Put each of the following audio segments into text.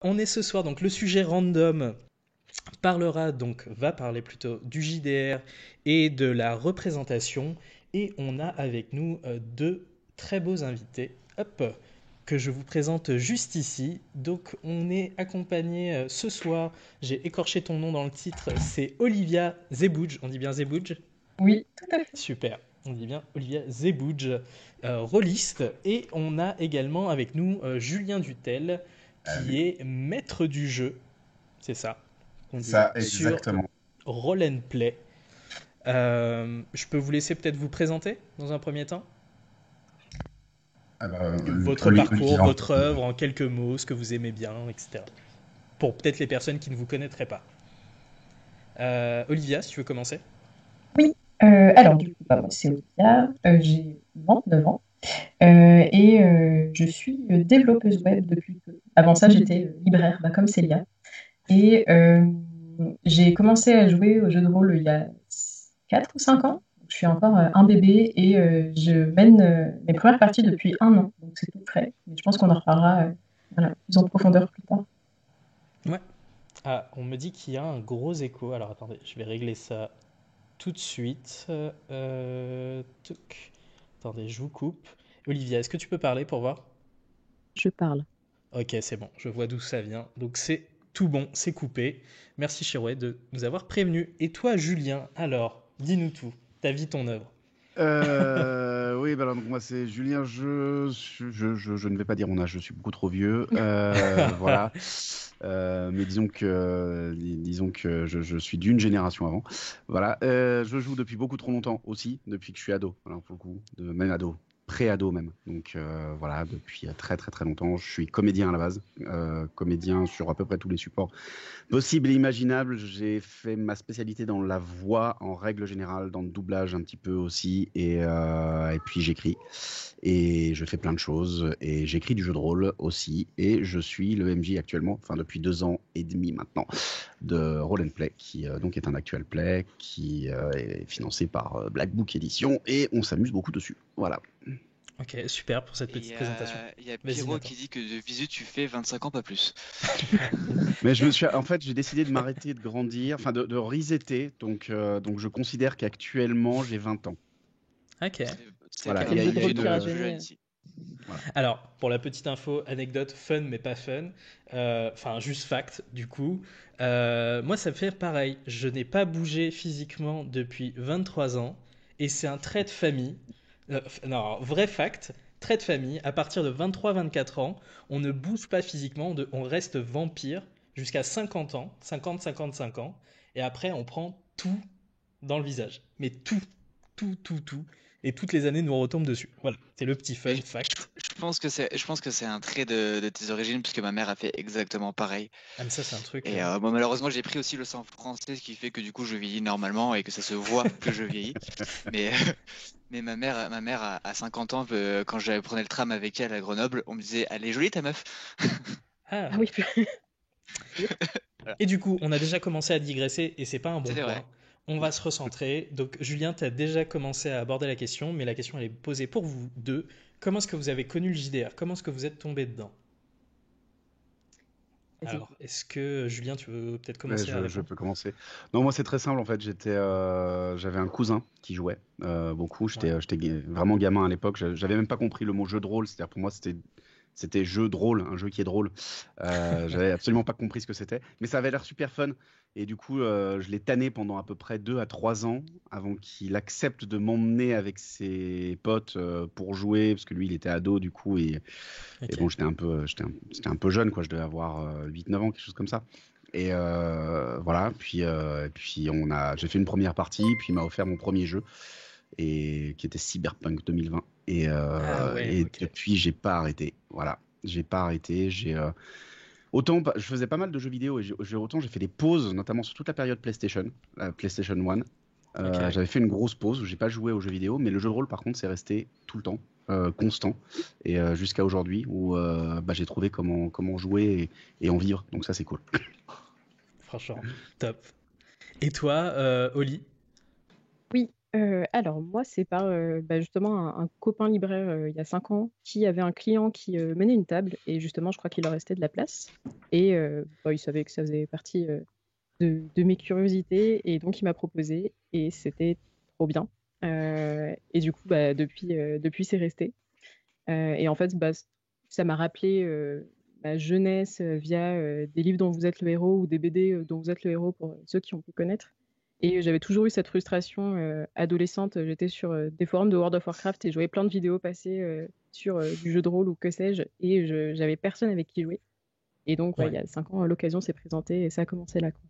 On est ce soir, donc le sujet random va parler plutôt du JDR et de la représentation. Et on a avec nous deux très beaux invités. Hop, que je vous présente juste ici. Donc on est accompagné ce soir, j'ai écorché ton nom dans le titre, c'est Olivia Zebouj. On dit bien Zebouj? Oui, tout à fait. Super, on dit bien Olivia Zebouj, rôliste. Et on a également avec nous Julien Dutel, qui Oui, est maître du jeu, c'est ça qu'on dit, ça, sur exactement. Roll and Play. Je peux vous laisser peut-être vous présenter dans un premier temps? Ah bah, Votre parcours, Olivier, votre œuvre, en quelques mots, ce que vous aimez bien, etc. Pour peut-être les personnes qui ne vous connaîtraient pas. Olivia, si tu veux commencer. Oui, alors du coup, bah, moi c'est Olivia, j'ai 29 ans et je suis développeuse web depuis peu. Avant ça, j'étais libraire, bah, comme Célia. Et j'ai commencé à jouer aux jeux de rôle il y a 4 ou 5 ans. Je suis encore un bébé et je mène mes premières parties depuis un an. Donc c'est tout frais. Mais je pense qu'on en reparlera voilà, plus en profondeur plus tard. Ouais. Ah, on me dit qu'il y a un gros écho. Alors attendez, je vais régler ça tout de suite. Touc. Attendez, je vous coupe. Olivia, est-ce que tu peux parler pour voir? Je parle. Ok, c'est bon, je vois d'où ça vient. Donc c'est tout bon, c'est coupé. Merci Chirouet de nous avoir prévenus. Et toi, Julien, alors, dis-nous tout. Ta vie, ton œuvre. Oui, bah alors, donc moi c'est Julien, je ne vais pas dire mon âge, je suis beaucoup trop vieux. Voilà. Mais disons que je suis d'une génération avant. Voilà. Je joue depuis beaucoup trop longtemps aussi, depuis que je suis ado. Alors pour le coup, même ado, pré-ado même. Donc voilà, depuis très très très longtemps. Je suis comédien à la base, comédien sur à peu près tous les supports possible et imaginable. J'ai fait ma spécialité dans la voix en règle générale, dans le doublage un petit peu aussi, et puis j'écris. Et je fais plein de choses, et j'écris du jeu de rôle aussi, et je suis le MJ actuellement, enfin depuis 2 ans et demi maintenant, de Roll and Play, qui donc est un actual play, qui est financé par Black Book Edition, et on s'amuse beaucoup dessus. Voilà. Ok, super pour cette Et petite présentation. il y a Vas-y, Pierrot Nathan. qui dit que de visu, tu fais 25 ans, pas plus. Mais en fait, j'ai décidé de m'arrêter de grandir, enfin de resetter, donc je considère qu'actuellement j'ai 20 ans. Ok. C'est Voilà, C'est carrément le jeu il de y a rôle une qui une. plus jeune rajeunit. ici. Voilà. Alors, pour la petite info, anecdote fun mais pas fun, enfin juste fact du coup, moi ça me fait pareil, je n'ai pas bougé physiquement depuis 23 ans et c'est un trait de famille. Non, vrai fact, trait de famille, à partir de 23-24 ans, on ne bouge pas physiquement, on reste vampire jusqu'à 50 ans, 50-55 ans, et après on prend tout dans le visage. Mais tout, tout, tout, tout. Et toutes les années nous retombent dessus. Voilà, c'est le petit Mais fun fact. je pense que c'est un trait de tes origines, puisque ma mère a fait exactement pareil. Ah, mais ça, c'est un truc. Et bon, malheureusement, j'ai pris aussi le sang français, ce qui fait que du coup, je vieillis normalement et que ça se voit que je vieillis. Mais, mais ma mère à 50 ans, quand je prenais le tram avec elle à Grenoble, on me disait, elle est jolie ta meuf. Ah Ah. oui, sûr. Voilà, Et du coup, on a déjà commencé à digresser et c'est pas un bon c'était point. vrai. On va se recentrer. Donc, Julien, tu as déjà commencé à aborder la question, mais la question elle est posée pour vous deux. Comment est-ce que vous avez connu le JDR? Comment est-ce que vous êtes tombé dedans? Vas-y. Alors, est-ce que Julien, tu veux peut-être Ouais, commencer à je répondre? peux commencer. Non, moi c'est très simple en fait. J'avais un cousin qui jouait beaucoup. Ouais. J'étais vraiment gamin à l'époque. J'avais même pas compris le mot jeu de rôle. C'est-à-dire pour moi c'était jeu drôle, un jeu qui est drôle. J'avais absolument pas compris ce que c'était, mais ça avait l'air super fun. Et du coup, je l'ai tanné pendant à peu près 2 à 3 ans avant qu'il accepte de m'emmener avec ses potes pour jouer, parce que lui il était ado du coup et Ok. bon j'étais un peu jeune quoi. Je devais avoir 8 9 ans, quelque chose comme ça. Et voilà, puis j'ai fait une première partie, puis il m'a offert mon premier jeu, et qui était Cyberpunk 2020. Ah ouais, Et ok. depuis, j'ai pas arrêté. Voilà, j'ai pas arrêté. Je faisais pas mal de jeux vidéo, et autant j'ai fait des pauses, notamment sur toute la période PlayStation, la PlayStation 1. Ok. J'avais fait une grosse pause où j'ai pas joué aux jeux vidéo, mais le jeu de rôle par contre c'est resté tout le temps, constant, et jusqu'à aujourd'hui où bah, j'ai trouvé comment jouer et en vivre. Donc ça c'est cool. Franchement, top. Et toi, Oli? Oui, Alors moi, c'est par justement un copain libraire il y a 5 ans qui avait un client qui menait une table et justement, je crois qu'il leur restait de la place et il savait que ça faisait partie de mes curiosités et donc il m'a proposé et c'était trop bien. Et du coup, depuis c'est resté. Et en fait, ça m'a rappelé ma jeunesse via des livres dont vous êtes le héros ou des BD dont vous êtes le héros pour ceux qui ont pu connaître. Et j'avais toujours eu cette frustration adolescente. J'étais sur des forums de World of Warcraft et je voyais plein de vidéos passer sur du jeu de rôle ou que sais-je. Et j'avais personne avec qui jouer. Et donc, il Ouais, y a 5 ans, l'occasion s'est présentée et ça a commencé là, quoi.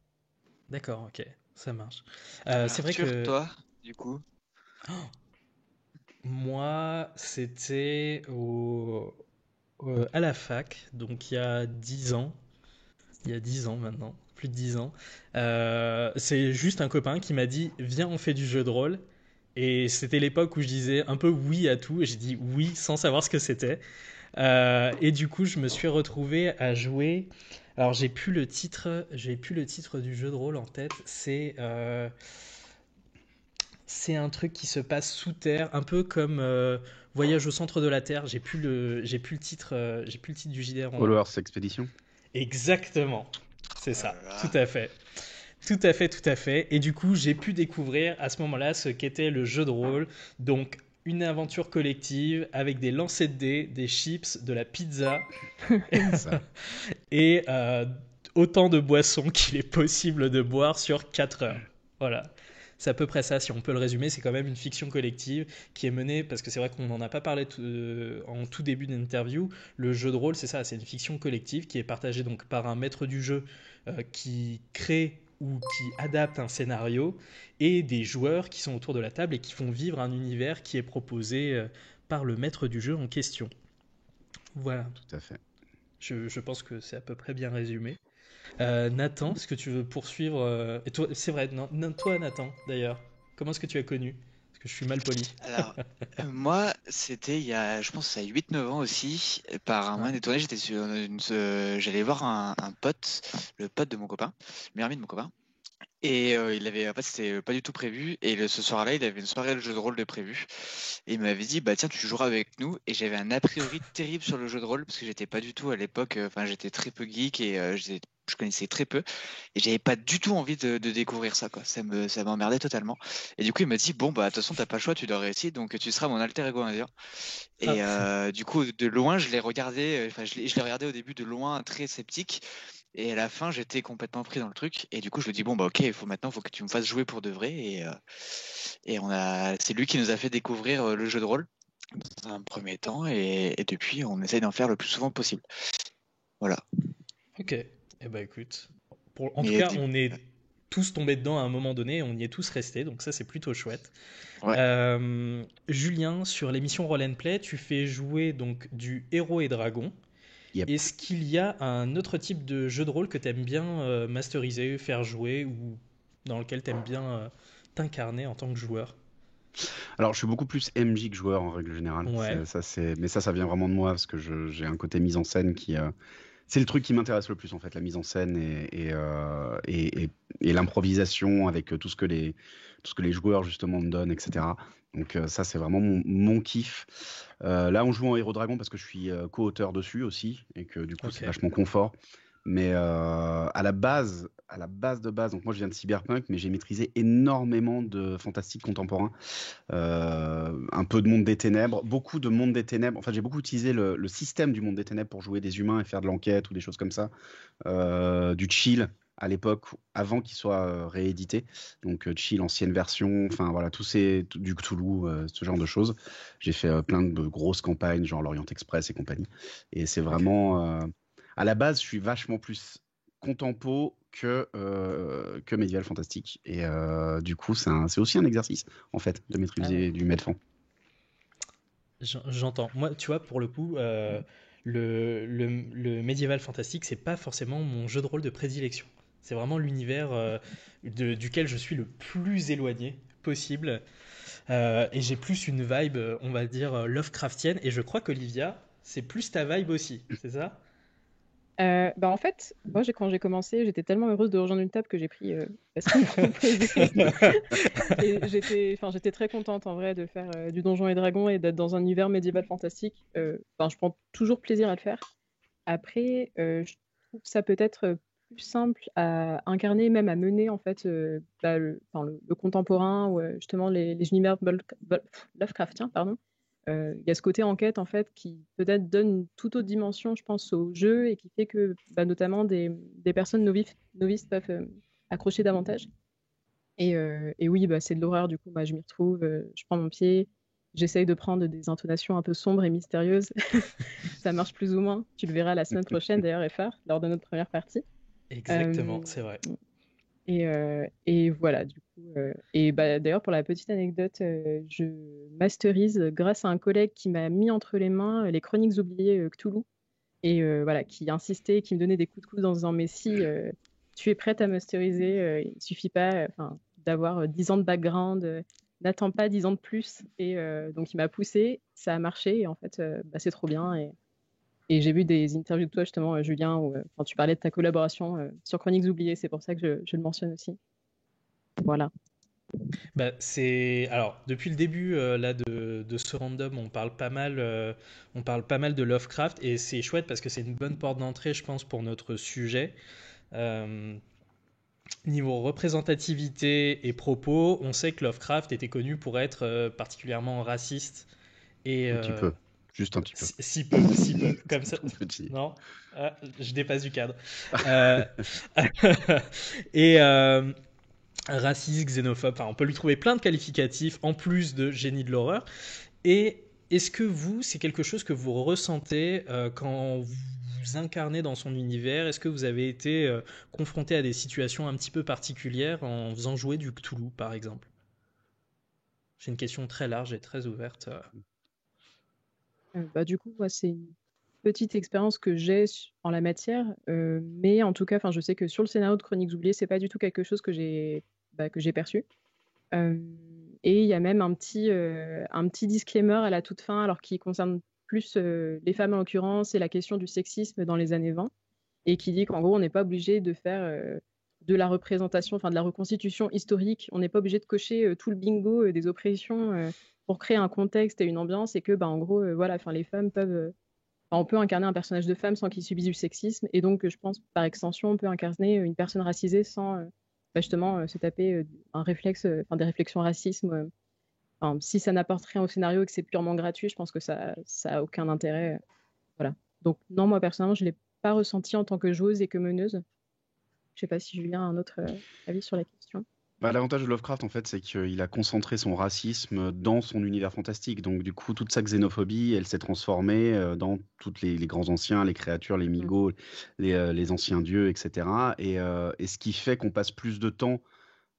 d'accord, ok, ça marche. C'est vrai Arthur, que toi, du coup. moi, c'était à la fac, donc il y a 10 ans. Il y a 10 ans maintenant, plus de 10 ans. C'est juste un copain qui m'a dit viens, on fait du jeu de rôle. Et c'était l'époque où je disais un peu oui à tout. Et j'ai dit oui sans savoir ce que c'était. Et du coup, je me suis retrouvé à jouer. Alors, j'ai plus le titre du jeu de rôle en tête. C'est un truc qui se passe sous terre, un peu comme Voyage au centre de la Terre. J'ai plus le titre du JDR Followers Expedition. Exactement, c'est Oh ça, là tout là. à fait. Tout à fait, tout à fait. Et du coup, j'ai pu découvrir à ce moment-là ce qu'était le jeu de rôle. Donc, une aventure collective avec des lancers de dés, des chips, de la pizza C'est ça. et autant de boissons qu'il est possible de boire sur 4 heures. Voilà. C'est à peu près ça, si on peut le résumer, c'est quand même une fiction collective qui est menée, parce que c'est vrai qu'on n'en a pas parlé en tout début d'interview, le jeu de rôle c'est ça, c'est une fiction collective qui est partagée donc par un maître du jeu qui crée ou qui adapte un scénario et des joueurs qui sont autour de la table et qui font vivre un univers qui est proposé par le maître du jeu en question. Voilà, Tout à fait. je pense que c'est à peu près bien résumé. Nathan, est-ce que tu veux poursuivre et toi, c'est vrai, non, non, toi Nathan, d'ailleurs, comment est-ce que tu as connu? Parce que je suis mal poli. Alors, moi, c'était il y a, je pense, à 8 9 ans aussi. Par un Ouais. moyen détourné, j'allais voir un pote, le pote de mon copain, le meilleur ami de mon copain. Et en fait, c'était pas du tout prévu. Et ce soir-là, il avait une soirée de jeu de rôle de prévu. Et il m'avait dit, bah tiens, tu joueras avec nous. Et j'avais un a priori terrible sur le jeu de rôle parce que j'étais pas du tout à l'époque. Enfin, j'étais très peu geek et je connaissais très peu. Et j'avais pas du tout envie de découvrir ça, quoi. Ça m'emmerdait totalement. Et du coup, il m'a dit, bon, bah de toute façon, t'as pas le choix, tu dois réussir. Donc, tu seras mon alter ego, on va dire. Ah, Et du coup, de loin, je l'ai regardé. Enfin, je l'ai regardé au début de loin, très sceptique. Et à la fin, j'étais complètement pris dans le truc. Et du coup, je me dis, bon, bah, ok, maintenant, il faut que tu me fasses jouer pour de vrai. Et c'est lui qui nous a fait découvrir le jeu de rôle dans un premier temps. Et depuis, on essaye d'en faire le plus souvent possible. Voilà. ok. Eh ben écoute, en tout Mais cas, on est tous tombés dedans à un moment donné, on y est tous restés, donc ça c'est plutôt chouette. ouais. Julien, sur l'émission Roll and Play, tu fais jouer donc du héros et dragon. Yep. Est-ce qu'il y a un autre type de jeu de rôle que tu aimes bien masteriser, faire jouer ou dans lequel tu aimes bien t'incarner en tant que joueur? Alors, je suis beaucoup plus MJ que joueur en règle générale. Ouais, Mais ça vient vraiment de moi parce que j'ai un côté mise en scène qui, c'est le truc qui m'intéresse le plus en fait, la mise en scène et l'improvisation avec tout ce que les joueurs justement me donnent, etc. Donc ça, c'est vraiment mon kiff. Là, on joue en Héros Dragon parce que je suis co-auteur dessus aussi et que du coup, c'est ok. vachement confort. Mais à la base de base, donc moi je viens de Cyberpunk, mais j'ai maîtrisé énormément de fantastique contemporain, un peu de Monde des Ténèbres, beaucoup de Monde des Ténèbres. En fait, j'ai beaucoup utilisé le système du Monde des Ténèbres pour jouer des humains et faire de l'enquête ou des choses comme ça. Du Chill à l'époque, avant qu'il soit réédité. Donc Chill, ancienne version, enfin voilà, du Cthulhu, ce genre de choses. J'ai fait plein de grosses campagnes, genre l'Orient Express et compagnie. Et c'est Ok. vraiment. À la base, je suis vachement plus contempo que médiéval fantastique. Et du coup, c'est aussi un exercice, en fait, de Ah, maîtriser du Medfan. j'entends. Moi, tu vois, pour le coup, le médiéval fantastique, c'est pas forcément mon jeu de rôle de prédilection. C'est vraiment l'univers duquel je suis le plus éloigné possible. Et j'ai plus une vibe, on va dire, Lovecraftienne. Et je crois qu'Olivia, c'est plus ta vibe aussi, c'est ça? En fait, moi, quand j'ai commencé, j'étais tellement heureuse de rejoindre une table que j'ai pris parce qu'ils me proposaient. Et j'étais très contente en vrai de faire du Donjon et Dragon et d'être dans un univers médiéval fantastique. Je prends toujours plaisir à le faire. Après, je trouve ça peut-être plus simple à incarner, même à mener en fait le contemporain ou justement les univers Lovecraftiens, pardon. Il y a ce côté enquête en fait qui peut-être donne une toute autre dimension, je pense, au jeu et qui fait que notamment des personnes novices peuvent accrocher davantage. Et oui, c'est de l'horreur, du coup, je m'y retrouve, je prends mon pied, j'essaye de prendre des intonations un peu sombres et mystérieuses. Ça marche plus ou moins. Tu le verras la semaine prochaine, d'ailleurs, FR, lors de notre première partie. Exactement, Euh, c'est vrai. et voilà, du coup. D'ailleurs, pour la petite anecdote, je masterise grâce à un collègue qui m'a mis entre les mains les Chroniques oubliées Cthulhu. Et voilà, qui insistait, qui me donnait des coups de coude en disant mais si tu es prête à masteriser, il ne suffit pas d'avoir 10 ans de background, n'attends pas 10 ans de plus. Et donc il m'a poussé, ça a marché et en fait c'est trop bien. Et j'ai vu des interviews de toi justement, Julien, où tu parlais de ta collaboration sur Chroniques oubliées, c'est pour ça que je le mentionne aussi. Voilà. Alors depuis le début là de ce random, on parle pas mal de Lovecraft et c'est chouette parce que c'est une bonne porte d'entrée, je pense, pour notre sujet. Euh, Niveau représentativité et propos, on sait que Lovecraft était connu pour être particulièrement raciste et Un petit peu. Juste un petit peu. si peu, comme ça. Tout petit. Non, je dépasse du cadre. Euh, et raciste, xénophobe, on peut lui trouver plein de qualificatifs en plus de génie de l'horreur. Et est-ce que c'est quelque chose que vous ressentez quand vous incarnez dans son univers? Est-ce que vous avez été confronté à des situations un petit peu particulières en faisant jouer du Cthulhu, par exemple? C'est une question très large et très ouverte. Du coup, moi, c'est une petite expérience que j'ai en la matière, mais en tout cas, je sais que sur le scénario de Chroniques oubliées, c'est pas du tout quelque chose que j'ai perçu. Et il y a même un petit disclaimer à la toute fin, alors qui concerne plus les femmes en l'occurrence et la question du sexisme dans les années 20, et qui dit qu'en gros, on n'est pas obligé de faire de la représentation, de la reconstitution historique, on n'est pas obligé de cocher tout le bingo des oppressions pour créer un contexte et une ambiance, et que, en gros, les femmes peuvent on peut incarner un personnage de femme sans qu'il subisse du sexisme, et donc je pense par extension on peut incarner une personne racisée sans justement se taper des réflexions racisme. Si ça n'apporte rien au scénario et que c'est purement gratuit, je pense que ça a aucun intérêt. Voilà. Donc non, moi personnellement, je l'ai pas ressenti en tant que joueuse et que meneuse. Je sais pas si Julien a un autre avis sur la question. L'avantage de Lovecraft, en fait, c'est qu'il a concentré son racisme dans son univers fantastique. Donc, du coup, toute sa xénophobie, elle s'est transformée dans toutes les grands anciens, les créatures, les migos, les anciens dieux, etc. Et ce qui fait qu'on passe plus de temps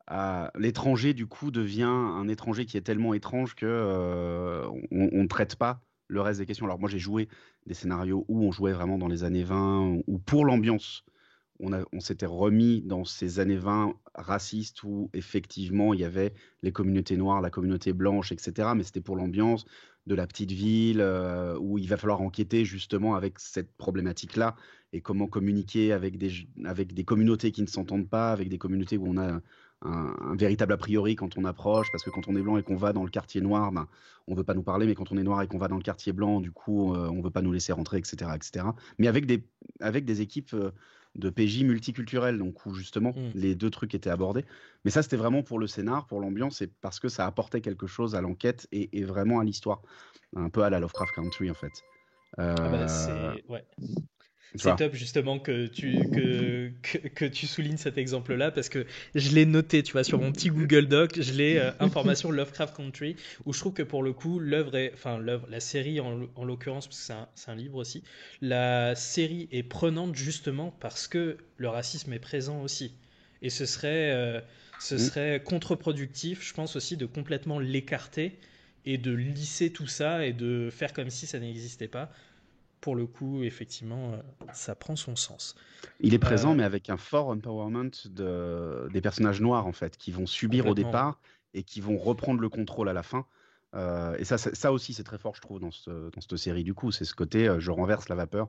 à... L'étranger, du coup, devient un étranger qui est tellement étrange que on ne traite pas le reste des questions. Alors, moi, j'ai joué des scénarios où on jouait vraiment dans les années 20, ou pour l'ambiance on s'était remis dans ces années 20 racistes où effectivement il y avait les communautés noires, la communauté blanche, etc. Mais c'était pour l'ambiance de la petite ville où il va falloir enquêter justement avec cette problématique-là et comment communiquer avec des communautés qui ne s'entendent pas, avec des communautés où on a un véritable a priori quand on approche, parce que quand on est blanc et qu'on va dans le quartier noir, on veut pas nous parler, mais quand on est noir et qu'on va dans le quartier blanc, du coup, on veut pas nous laisser rentrer, etc., etc. Mais avec des équipes de PJ multiculturels, donc où justement les deux trucs étaient abordés. Mais ça, c'était vraiment pour le scénar, pour l'ambiance, et parce que ça apportait quelque chose à l'enquête et vraiment à l'histoire. Un peu à la Lovecraft Country, en fait. C'est top justement que tu soulignes cet exemple-là parce que je l'ai noté, tu vois, sur mon petit Google Doc, je l'ai information Lovecraft Country où je trouve que pour le coup la série en l'occurrence parce que c'est un livre aussi, la série est prenante justement parce que le racisme est présent aussi et ce serait contre-productif, je pense aussi de complètement l'écarter et de lisser tout ça et de faire comme si ça n'existait pas. Pour le coup, effectivement, ça prend son sens. Il est présent, mais avec un fort empowerment des personnages noirs, en fait, qui vont subir au départ et qui vont reprendre le contrôle à la fin. Et ça aussi, c'est très fort, je trouve, dans cette série, du coup. C'est ce côté, je renverse la vapeur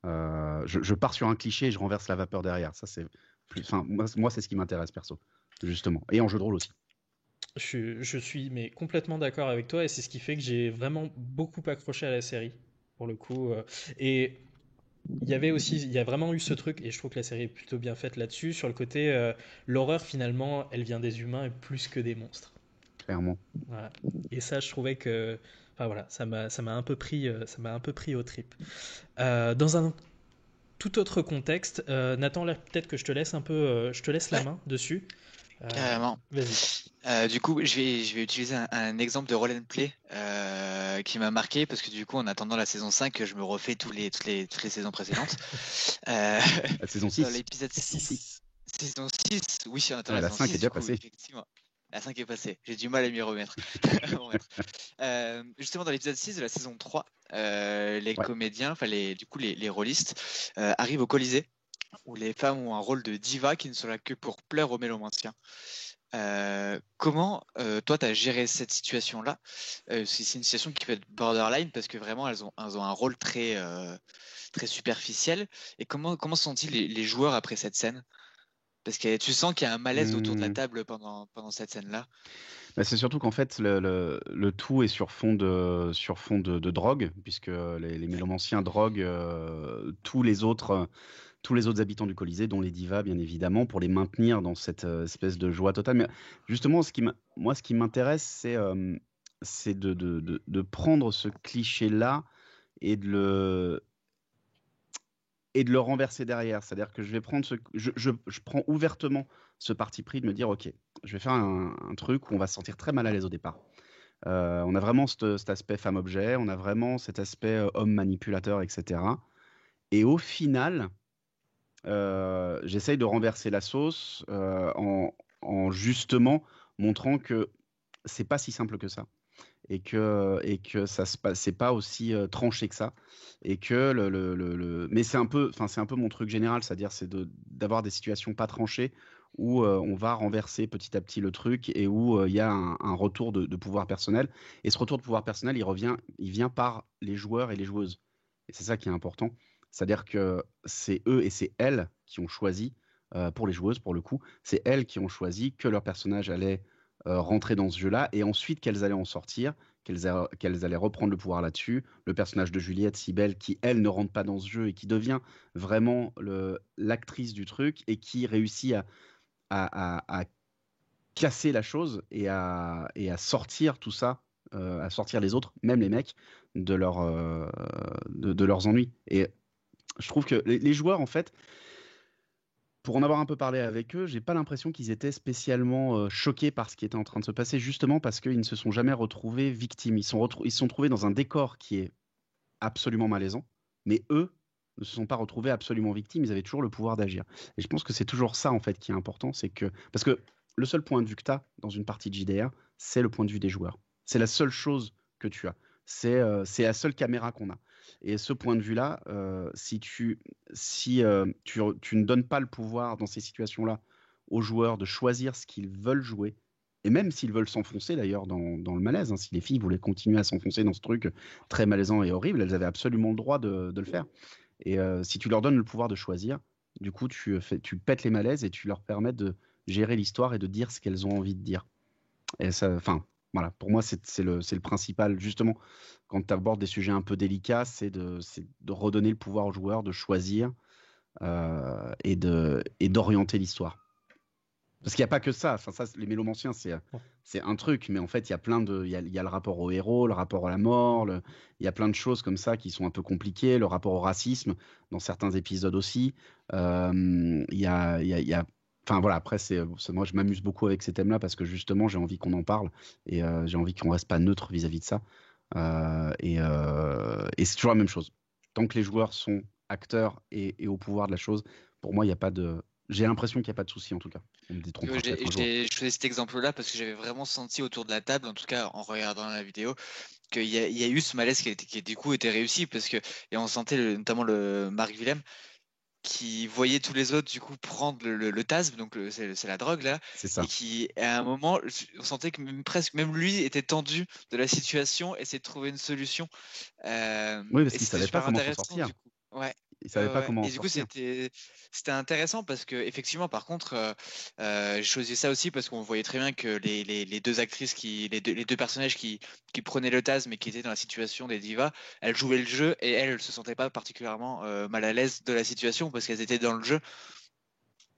Je pars sur un cliché et je renverse la vapeur derrière. Ça, c'est enfin, moi, c'est ce qui m'intéresse perso, justement. Et en jeu de rôle aussi. Je suis mais complètement d'accord avec toi et c'est ce qui fait que j'ai vraiment beaucoup accroché à la série pour le coup. Et il y a vraiment eu ce truc et je trouve que la série est plutôt bien faite là-dessus sur le côté l'horreur finalement elle vient des humains et plus que des monstres. Clairement. Voilà. Et ça je trouvais que enfin voilà ça m'a un peu pris ça m'a un peu pris au trip. Dans un tout autre contexte, Nathan là peut-être que je te laisse un peu je te laisse la Ouais, main dessus. carrément. Vas-y. Du coup, je vais utiliser un exemple de roll and play qui m'a marqué parce que du coup, en attendant la saison 5, je me refais toutes les saisons précédentes. Euh, La saison dans 6. l'épisode 6. 6, saison 6, oui, on attend Ouais, la la saison 5 est 6, du déjà coup, passée. effectivement. La 5 est passée, j'ai du mal à m'y remettre. Justement, dans l'épisode 6 de la saison 3, les Ouais. comédiens, enfin les rôlistes, arrivent au Colisée où les femmes ont un rôle de diva qui ne sont là que pour plaire aux mélomanciens. Comment toi tu as géré cette situation-là? C'est une situation qui peut être borderline parce que vraiment elles ont un rôle très superficiel. Et comment se sont-ils les joueurs après cette scène? Parce que tu sens qu'il y a un malaise autour de la Hmm. table pendant cette scène-là. Bah, c'est surtout qu'en fait, le tout est sur fond de drogue, puisque les mélomanciens droguent tous les autres habitants du Colisée, dont les divas, bien évidemment, pour les maintenir dans cette espèce de joie totale. Mais justement, moi, ce qui m'intéresse, c'est de prendre ce cliché-là et de le renverser derrière. C'est-à-dire que je vais prendre je prends ouvertement ce parti pris de me dire, OK, je vais faire un truc où on va se sentir très mal à l'aise au départ. On a vraiment cet aspect femme-objet, on a vraiment cet aspect homme manipulateur, etc. Et au final, j'essaye de renverser la sauce en justement montrant que c'est pas si simple que ça et que ça se passe, c'est pas aussi tranché que ça et que mais c'est un peu mon truc général, c'est-à-dire d'avoir des situations pas tranchées où on va renverser petit à petit le truc et où il y a un retour de pouvoir personnel et ce retour de pouvoir personnel il vient par les joueurs et les joueuses et c'est ça qui est important, c'est-à-dire que c'est eux et c'est elles qui ont choisi pour les joueuses pour le coup, c'est elles qui ont choisi que leur personnage allait rentrer dans ce jeu-là et ensuite qu'elles allaient en sortir, qu'elles allaient reprendre le pouvoir là-dessus. Le personnage de Juliette, Cybèle, qui elle ne rentre pas dans ce jeu et qui devient vraiment l'actrice du truc et qui réussit à casser la chose et à sortir tout ça, à sortir les autres, même les mecs, de leurs ennuis. Et je trouve que les joueurs, en fait, pour en avoir un peu parlé avec eux, j'ai pas l'impression qu'ils étaient spécialement choqués par ce qui était en train de se passer, justement parce qu'ils ne se sont jamais retrouvés victimes. Ils se sont trouvés dans un décor qui est absolument malaisant, mais eux ne se sont pas retrouvés absolument victimes, ils avaient toujours le pouvoir d'agir. Et je pense que c'est toujours ça, en fait, qui est important, c'est que... Parce que le seul point de vue que tu as dans une partie de JDR, c'est le point de vue des joueurs. C'est la seule chose que tu as. C'est la seule caméra qu'on a. Et ce point de vue-là, tu ne donnes pas le pouvoir dans ces situations-là aux joueurs de choisir ce qu'ils veulent jouer, et même s'ils veulent s'enfoncer d'ailleurs dans le malaise, hein, si les filles voulaient continuer à s'enfoncer dans ce truc très malaisant et horrible, elles avaient absolument le droit de le faire. Et si tu leur donnes le pouvoir de choisir, du coup, tu pètes les malaises et tu leur permets de gérer l'histoire et de dire ce qu'elles ont envie de dire. Et ça, enfin, voilà, pour moi, c'est le principal, justement, quand tu abordes des sujets un peu délicats, c'est de redonner le pouvoir aux joueurs de choisir et d'orienter l'histoire. Parce qu'il n'y a pas que ça. Enfin, ça, les mélomanciens, c'est un truc, mais en fait, il y a plein de, il y a le rapport au héros, le rapport à la mort, il y a plein de choses comme ça qui sont un peu compliquées, le rapport au racisme dans certains épisodes aussi. Il y a, enfin voilà. Après, moi, je m'amuse beaucoup avec ces thèmes-là parce que justement, j'ai envie qu'on en parle et j'ai envie qu'on reste pas neutre vis-à-vis de ça. Et c'est toujours la même chose. Tant que les joueurs sont acteurs et au pouvoir de la chose, pour moi, il n'y a pas de j'ai l'impression qu'il n'y a pas de souci en tout cas. On me détrompera peut-être un jour. J'ai choisi cet exemple-là parce que j'avais vraiment senti autour de la table, en tout cas en regardant la vidéo, qu'il y a eu ce malaise qui du coup était réussi parce que et on sentait notamment le Marc Willem qui voyait tous les autres du coup prendre le TASM, donc c'est la drogue là, C'est ça. et qui à un moment on sentait que presque même lui était tendu de la situation et essayait de trouver une solution. Oui, parce Et qu'il c'était savait pas super comment s'en intéressant sortir. du coup. Ouais. il savait pas Ouais. comment en Et du coup, sortir. c'était intéressant parce que, effectivement, par contre, j'ai choisi ça aussi parce qu'on voyait très bien que les deux actrices, les deux personnages qui prenaient le TAS mais qui étaient dans la situation des divas, elles jouaient le jeu et elles se sentaient pas particulièrement mal à l'aise de la situation parce qu'elles étaient dans le jeu.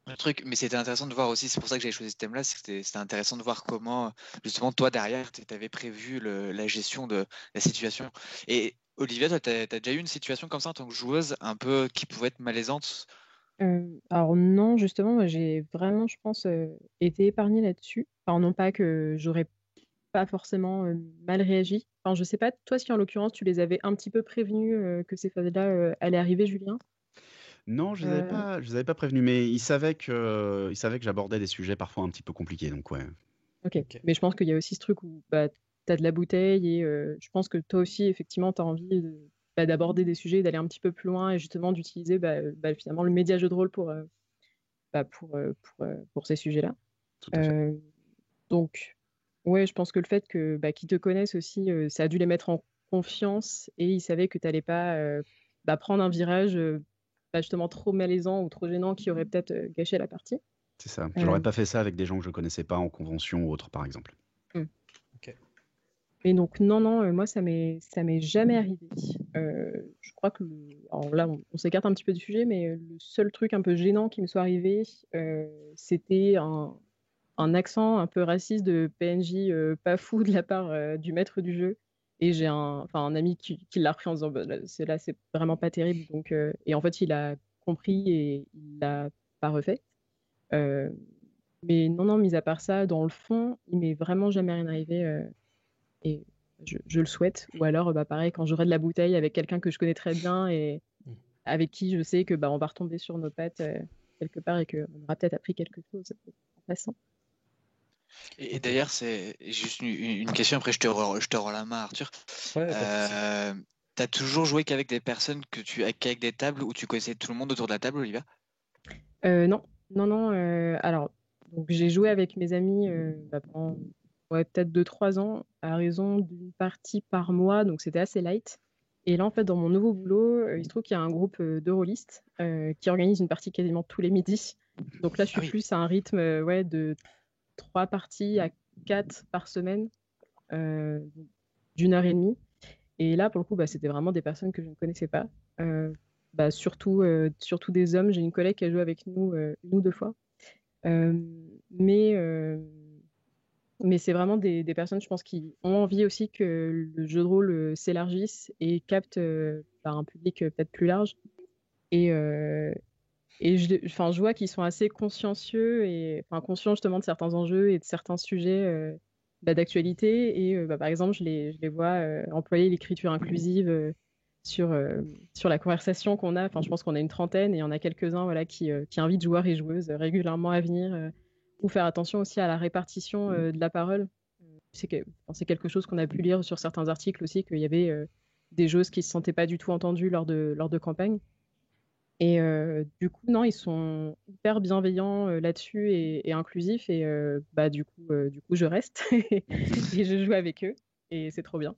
Le truc, mais c'était intéressant de voir aussi, c'est pour ça que j'avais choisi ce thème-là, c'était intéressant de voir comment, justement, toi derrière, tu avais prévu la gestion de la situation. Et Olivia, toi, t'as déjà eu une situation comme ça en tant que joueuse, un peu qui pouvait être malaisante? Alors non, justement, moi j'ai vraiment, je pense, été épargnée là-dessus. Enfin, non pas que j'aurais pas forcément mal réagi. Enfin, je sais pas, toi, si en l'occurrence, tu les avais un petit peu prévenus que ces phases-là allaient arriver, Julien. Non, Euh, je les avais pas prévenus, mais ils savaient que j'abordais des sujets parfois un petit peu compliqués, donc ouais. ok, Ok. mais je pense qu'il y a aussi ce truc où bah, tu as de la bouteille et je pense que toi aussi, effectivement, tu as envie d'aborder des sujets, d'aller un petit peu plus loin et justement d'utiliser finalement le média jeu de rôle pour ces sujets-là. Tout à fait. Euh, donc, ouais, je pense que le fait qu'ils te connaissent aussi, ça a dû les mettre en confiance et ils savaient que tu n'allais pas prendre un virage justement trop malaisant ou trop gênant qui aurait peut-être gâché la partie. C'est ça. Je Euh, n'aurais pas fait ça avec des gens que je connaissais pas en convention ou autre, par exemple. hmm. Ok. Mais donc, non, non, moi, ça m'est jamais arrivé. Je crois que, alors là, on s'écarte un petit peu du sujet, mais le seul truc un peu gênant qui me soit arrivé, c'était un accent un peu raciste de PNJ pas fou de la part du maître du jeu. Et j'ai un ami qui l'a repris en disant, bah, là, c'est vraiment pas terrible. Donc, et en fait, il a compris et il l'a pas refait. Euh, mais non, non, mis à part ça, dans le fond, il m'est vraiment jamais rien arrivé. Et je le souhaite. Ou alors, pareil, quand j'aurai de la bouteille avec quelqu'un que je connais très bien et Mm. avec qui je sais que on va retomber sur nos pattes quelque part et qu'on aura peut-être appris quelque chose en passant. Et Ok. d'ailleurs, c'est juste une question, après je te rends la main, Arthur. Ouais, pas de souci. Euh, T'as toujours joué qu'avec des personnes qu'avec des tables où tu connaissais tout le monde autour de la table, Olivia? Non, non, non. Alors, donc j'ai joué avec mes amis pendant ouais, peut-être 2 3 ans à raison d'une partie par mois, donc c'était assez light. Et là, en fait, dans mon nouveau boulot, il se trouve qu'il y a un groupe de rôlistes qui organise une partie quasiment tous les midis. Donc là, je Ah suis oui. plus à un rythme ouais, de 3 parties à 4 par semaine, euh, d'1 heure et demie. Et là, pour le coup, c'était vraiment des personnes que je ne connaissais pas. Euh, surtout des hommes. J'ai une collègue qui a joué avec nous 1 ou 2 fois. Euh, mais mais c'est vraiment des personnes, je pense, qui ont envie aussi que le jeu de rôle s'élargisse et capte un public peut-être plus large. Et, enfin, je vois qu'ils sont assez consciencieux et enfin, conscients justement de certains enjeux et de certains sujets d'actualité. Et par exemple, je les vois employer l'écriture inclusive sur la conversation qu'on a. Enfin, je pense qu'on a une trentaine et il y en a quelques-uns voilà, qui invitent joueurs et joueuses régulièrement à venir ou faire attention aussi à la répartition de la parole. C'est quelque chose qu'on a pu lire sur certains articles aussi, qu'il y avait des joueuses qui ne se sentaient pas du tout entendues lors de campagne. Et du coup, non, ils sont hyper bienveillants là-dessus et inclusifs. Et du coup, je reste et je joue avec eux. Et c'est trop bien.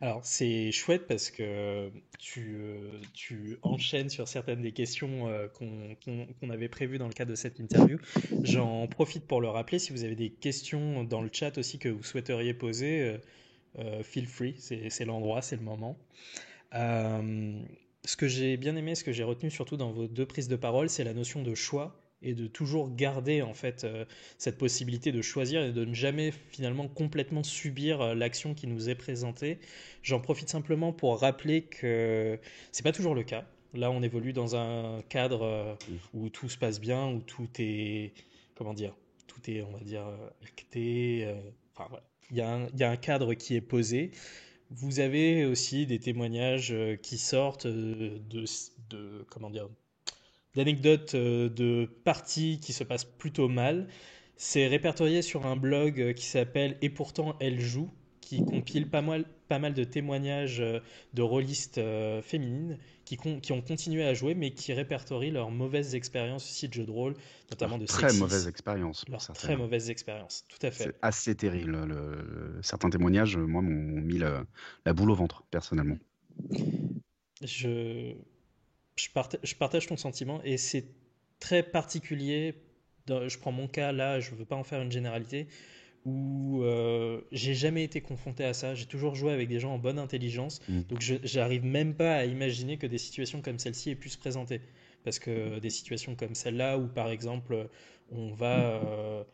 Alors, c'est chouette parce que tu enchaînes sur certaines des questions qu'on avait prévues dans le cadre de cette interview. J'en profite pour le rappeler. Si vous avez des questions dans le chat aussi que vous souhaiteriez poser, feel free, c'est l'endroit, c'est le moment. Euh, Ce que j'ai bien aimé, ce que j'ai retenu surtout dans vos deux prises de parole, c'est la notion de choix et de toujours garder en fait cette possibilité de choisir et de ne jamais finalement complètement subir l'action qui nous est présentée. J'en profite simplement pour rappeler que c'est pas toujours le cas. Là, on évolue dans un cadre où tout se passe bien, où tout est, comment dire, tout est, on va dire, acté. Enfin, voilà. Il y a un cadre qui est posé. Vous avez aussi des témoignages qui sortent comment dire, d'anecdotes de parties qui se passent plutôt mal. C'est répertorié sur un blog qui s'appelle Et pourtant elle joue, qui compile pas mal de témoignages de rôlistes féminines qui ont continué à jouer, mais qui répertorient leurs mauvaises expériences aussi de jeux de rôle, notamment Alors, de très mauvaise sexisme, expérience pour leurs très certaines. mauvaises expériences. Tout à C'est fait. assez terrible. Certains témoignages, moi, m'ont mis la boule au ventre, personnellement. Je, je partage ton sentiment et c'est très particulier. Je prends mon cas là, je veux pas en faire une généralité, où j'ai jamais été confronté à ça. J'ai toujours joué avec des gens en bonne intelligence, Mm. donc j'arrive même pas à imaginer que des situations comme celle-ci aient pu se présenter. Parce que des situations comme celle-là, où par exemple on va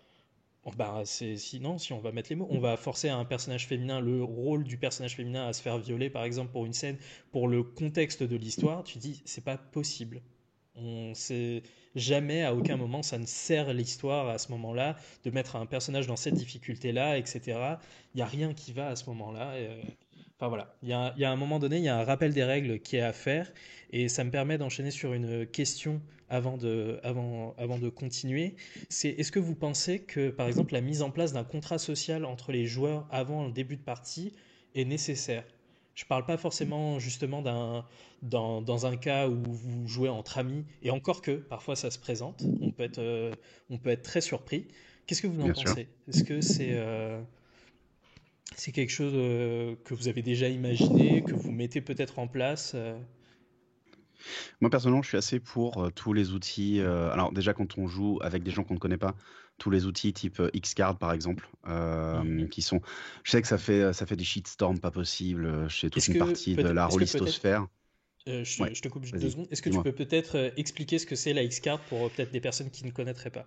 bah, sinon, si on va mettre les mots, on va forcer un personnage féminin, le rôle du personnage féminin à se faire violer, par exemple, pour une scène, pour le contexte de l'histoire, tu dis, c'est pas possible. On sait jamais, à aucun moment, ça ne sert l'histoire à ce moment-là, de mettre un personnage dans cette difficulté-là, etc. Il n'y a rien qui va à ce moment-là. Enfin voilà, il y a un moment donné, il y a un rappel des règles qui est à faire, et ça me permet d'enchaîner sur une question avant de continuer. C'est est-ce que vous pensez que, par exemple, la mise en place d'un contrat social entre les joueurs avant le début de partie est nécessaire? Je parle pas forcément justement dans un cas où vous jouez entre amis, et encore que parfois ça se présente, on peut être très surpris. Qu'est-ce que vous en Bien sûr. pensez? Est-ce que c'est quelque chose que vous avez déjà imaginé, que vous mettez peut-être en place? Moi, personnellement, je suis assez pour tous les outils. Alors, déjà, quand on joue avec des gens qu'on ne connaît pas, tous les outils type Xcard, par exemple, Mhm. qui sont. Je sais que ça fait des shitstorms pas possibles chez toute une partie de la Est-ce que peut-être rolistosphère. Ouais, je te coupe juste deux vas-y, secondes. Est-ce que tu dis-moi. peux peut-être expliquer ce que c'est la X-Card pour peut-être des personnes qui ne connaîtraient pas?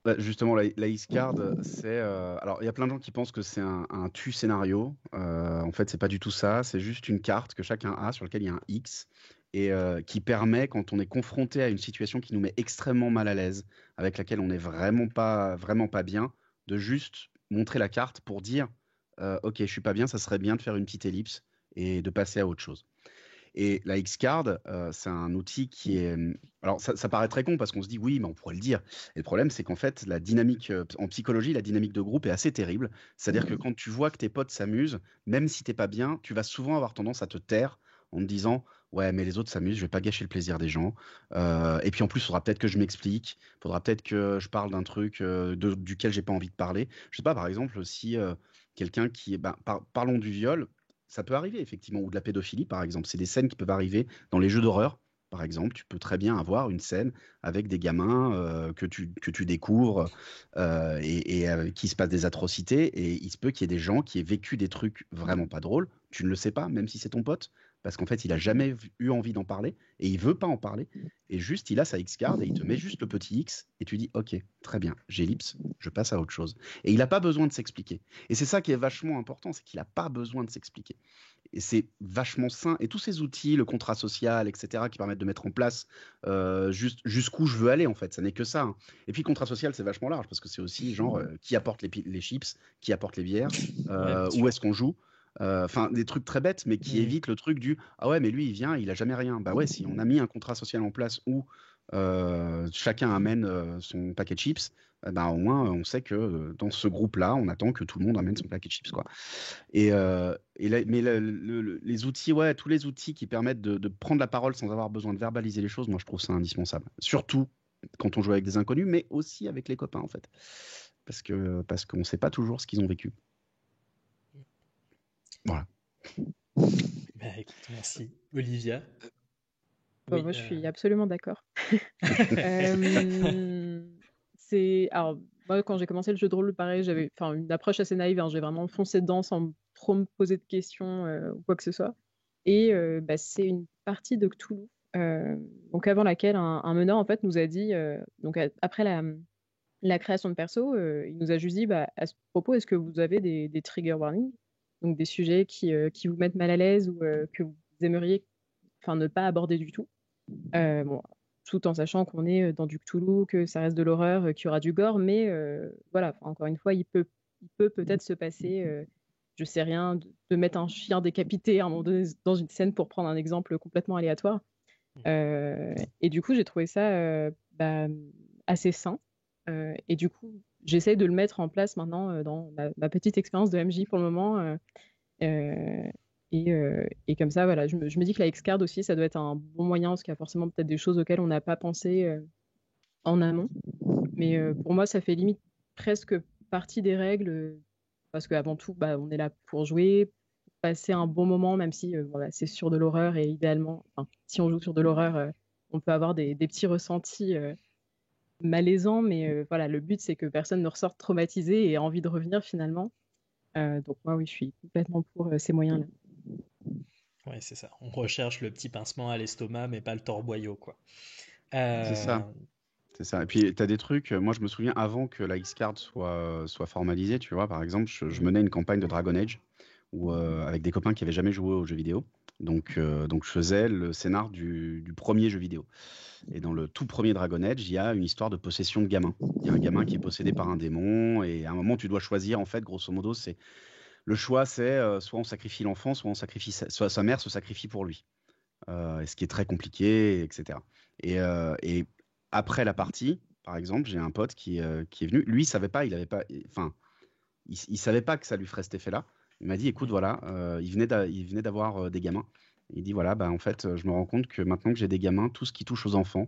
Bah, justement, la Xcard, c'est. Alors, il y a plein de gens qui pensent que c'est un tu-scénario. En fait, c'est pas du tout ça. C'est juste une carte que chacun a sur laquelle il y a un X et qui permet, quand on est confronté à une situation qui nous met extrêmement mal à l'aise, avec laquelle on n'est vraiment pas bien, de juste montrer la carte pour dire OK, je suis pas bien, ça serait bien de faire une petite ellipse et de passer à autre chose. Et la X-Card, c'est un outil qui est. Alors, ça paraît très con parce qu'on se dit oui, mais on pourrait le dire. Et le problème, c'est qu'en fait, la dynamique en psychologie, la dynamique de groupe est assez terrible. C'est-à-dire que quand tu vois que tes potes s'amusent, même si t'es pas bien, tu vas souvent avoir tendance à te taire en te disant ouais, mais les autres s'amusent, je vais pas gâcher le plaisir des gens. Et puis en plus, il faudra peut-être que je m'explique, il faudra peut-être que je parle d'un truc duquel j'ai pas envie de parler. Je sais pas, par exemple, si quelqu'un qui est. Parlons du viol, ça peut arriver, effectivement, ou de la pédophilie, par exemple. C'est des scènes qui peuvent arriver dans les jeux d'horreur. Par exemple, tu peux très bien avoir une scène avec des gamins que tu découvres et avec qui se passent des atrocités. Et il se peut qu'il y ait des gens qui aient vécu des trucs vraiment pas drôles. Tu ne le sais pas, même si c'est ton pote, parce qu'en fait, il a jamais eu envie d'en parler et il veut pas en parler. Et juste, il a sa X-card et il te met juste le petit X et tu dis, OK, très bien, j'ellipse, je passe à autre chose. Et il n'a pas besoin de s'expliquer. Et c'est ça qui est vachement important, c'est qu'il n'a pas besoin de s'expliquer. Et c'est vachement sain. Et tous ces outils, le contrat social, etc., qui permettent de mettre en place juste jusqu'où je veux aller, en fait, ça n'est que ça, hein. Et puis, le contrat social, c'est vachement large, parce que c'est aussi genre qui apporte les chips, qui apporte les bières, Ouais, bien où sûr. est-ce qu'on joue. Enfin, des trucs très bêtes, mais qui Mhm. évitent le truc du ah ouais, mais lui, il vient, il a jamais rien. Bah ouais, si on a mis un contrat social en place où chacun amène son paquet de chips, bah, au moins on sait que dans ce groupe-là, on attend que tout le monde amène son paquet de chips, quoi. Mais les outils, ouais, tous les outils qui permettent de prendre la parole sans avoir besoin de verbaliser les choses, moi je trouve ça indispensable. Surtout quand on joue avec des inconnus, mais aussi avec les copains en fait, parce qu'on ne sait pas toujours ce qu'ils ont vécu. Voilà. Bah, écoute, merci. Olivia? Bon, Oui. moi, je suis absolument d'accord. Euh, alors, moi, quand j'ai commencé le jeu de rôle, pareil, j'avais enfin, une approche assez naïve, hein. J'ai vraiment foncé dedans sans trop me poser de questions ou quoi que ce soit. Et bah, c'est une partie de Cthulhu, euh, donc avant laquelle un meneur en fait nous a dit, donc après la création de perso, il nous a juste dit, bah, à ce propos, est-ce que vous avez des trigger warnings, donc des sujets qui vous mettent mal à l'aise ou que vous aimeriez, enfin, ne pas aborder du tout. Bon, tout en sachant qu'on est dans du Cthulhu, que ça reste de l'horreur, qu'il y aura du gore, mais voilà, enfin, encore une fois, il peut peut-être se passer, je sais rien, de mettre un chien décapité à un moment donné dans une scène pour prendre un exemple complètement aléatoire. Et du coup, j'ai trouvé ça bah, assez sain. Et du coup, j'essaie de le mettre en place maintenant dans ma petite expérience de MJ pour le moment. Euh, et comme ça, voilà, je me dis que la X-Card aussi, ça doit être un bon moyen, parce qu'il y a forcément peut-être des choses auxquelles on n'a pas pensé en amont. Mais pour moi, ça fait limite presque partie des règles, parce qu'avant tout, bah, on est là pour jouer, passer un bon moment, même si voilà, c'est sur de l'horreur et idéalement, enfin, si on joue sur de l'horreur, on peut avoir des petits ressentis malaisants, mais voilà, le but c'est que personne ne ressorte traumatisé et ait envie de revenir finalement. Donc moi, oui, je suis complètement pour ces moyens-là. Ouais, c'est ça. On recherche le petit pincement à l'estomac, mais pas le torboyau, quoi. C'est ça. Euh, C'est ça. Et puis, tu as des trucs. Moi, je me souviens avant que la X-Card soit formalisée, tu vois, par exemple, je mm, menais une campagne de Dragon Age avec des copains qui avaient jamais joué aux jeux vidéo. Donc je faisais le scénar du premier jeu vidéo. Et dans le tout premier Dragon Age, il y a une histoire de possession de gamin. Il y a un gamin qui est possédé par un démon, et à un moment, tu dois choisir, en fait, grosso modo, le choix, c'est soit on sacrifie l'enfant, soit soit sa mère se sacrifie pour lui. Et ce qui est très compliqué, etc. Et après la partie, par exemple, j'ai un pote qui est venu. Lui, il savait pas, il avait pas, enfin, il savait pas que ça lui ferait cet effet-là. Il m'a dit, écoute, mm, voilà, il venait d'avoir des gamins. Il dit, voilà, bah, en fait, je me rends compte que maintenant que j'ai des gamins, tout ce qui touche aux enfants,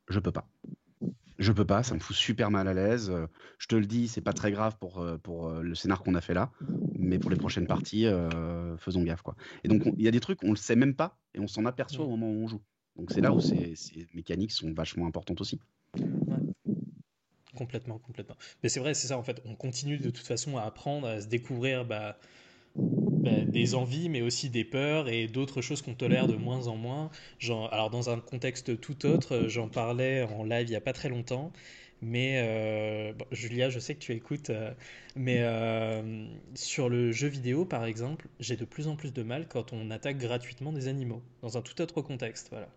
je peux pas. Je peux pas, ça me ouais. fout super mal à l'aise. Je te le dis, c'est pas très grave pour le scénar qu'on a fait là, mais pour les prochaines parties, faisons gaffe, quoi. Et donc, il y a des trucs, on le sait même pas, et on s'en aperçoit au Mm, moment où on joue. Donc c'est là où ces mécaniques sont vachement importantes aussi. ouais. Complètement, complètement. Mais c'est vrai, c'est ça en fait. On continue de toute façon à apprendre, à se découvrir des envies, mais aussi des peurs et d'autres choses qu'on tolère de moins en moins. Genre, alors dans un contexte tout autre, j'en parlais en live il y a pas très longtemps. Mais bon, Julia, je sais que tu écoutes, mais sur le jeu vidéo, par exemple, j'ai de plus en plus de mal quand on attaque gratuitement des animaux, dans un tout autre contexte. Voilà.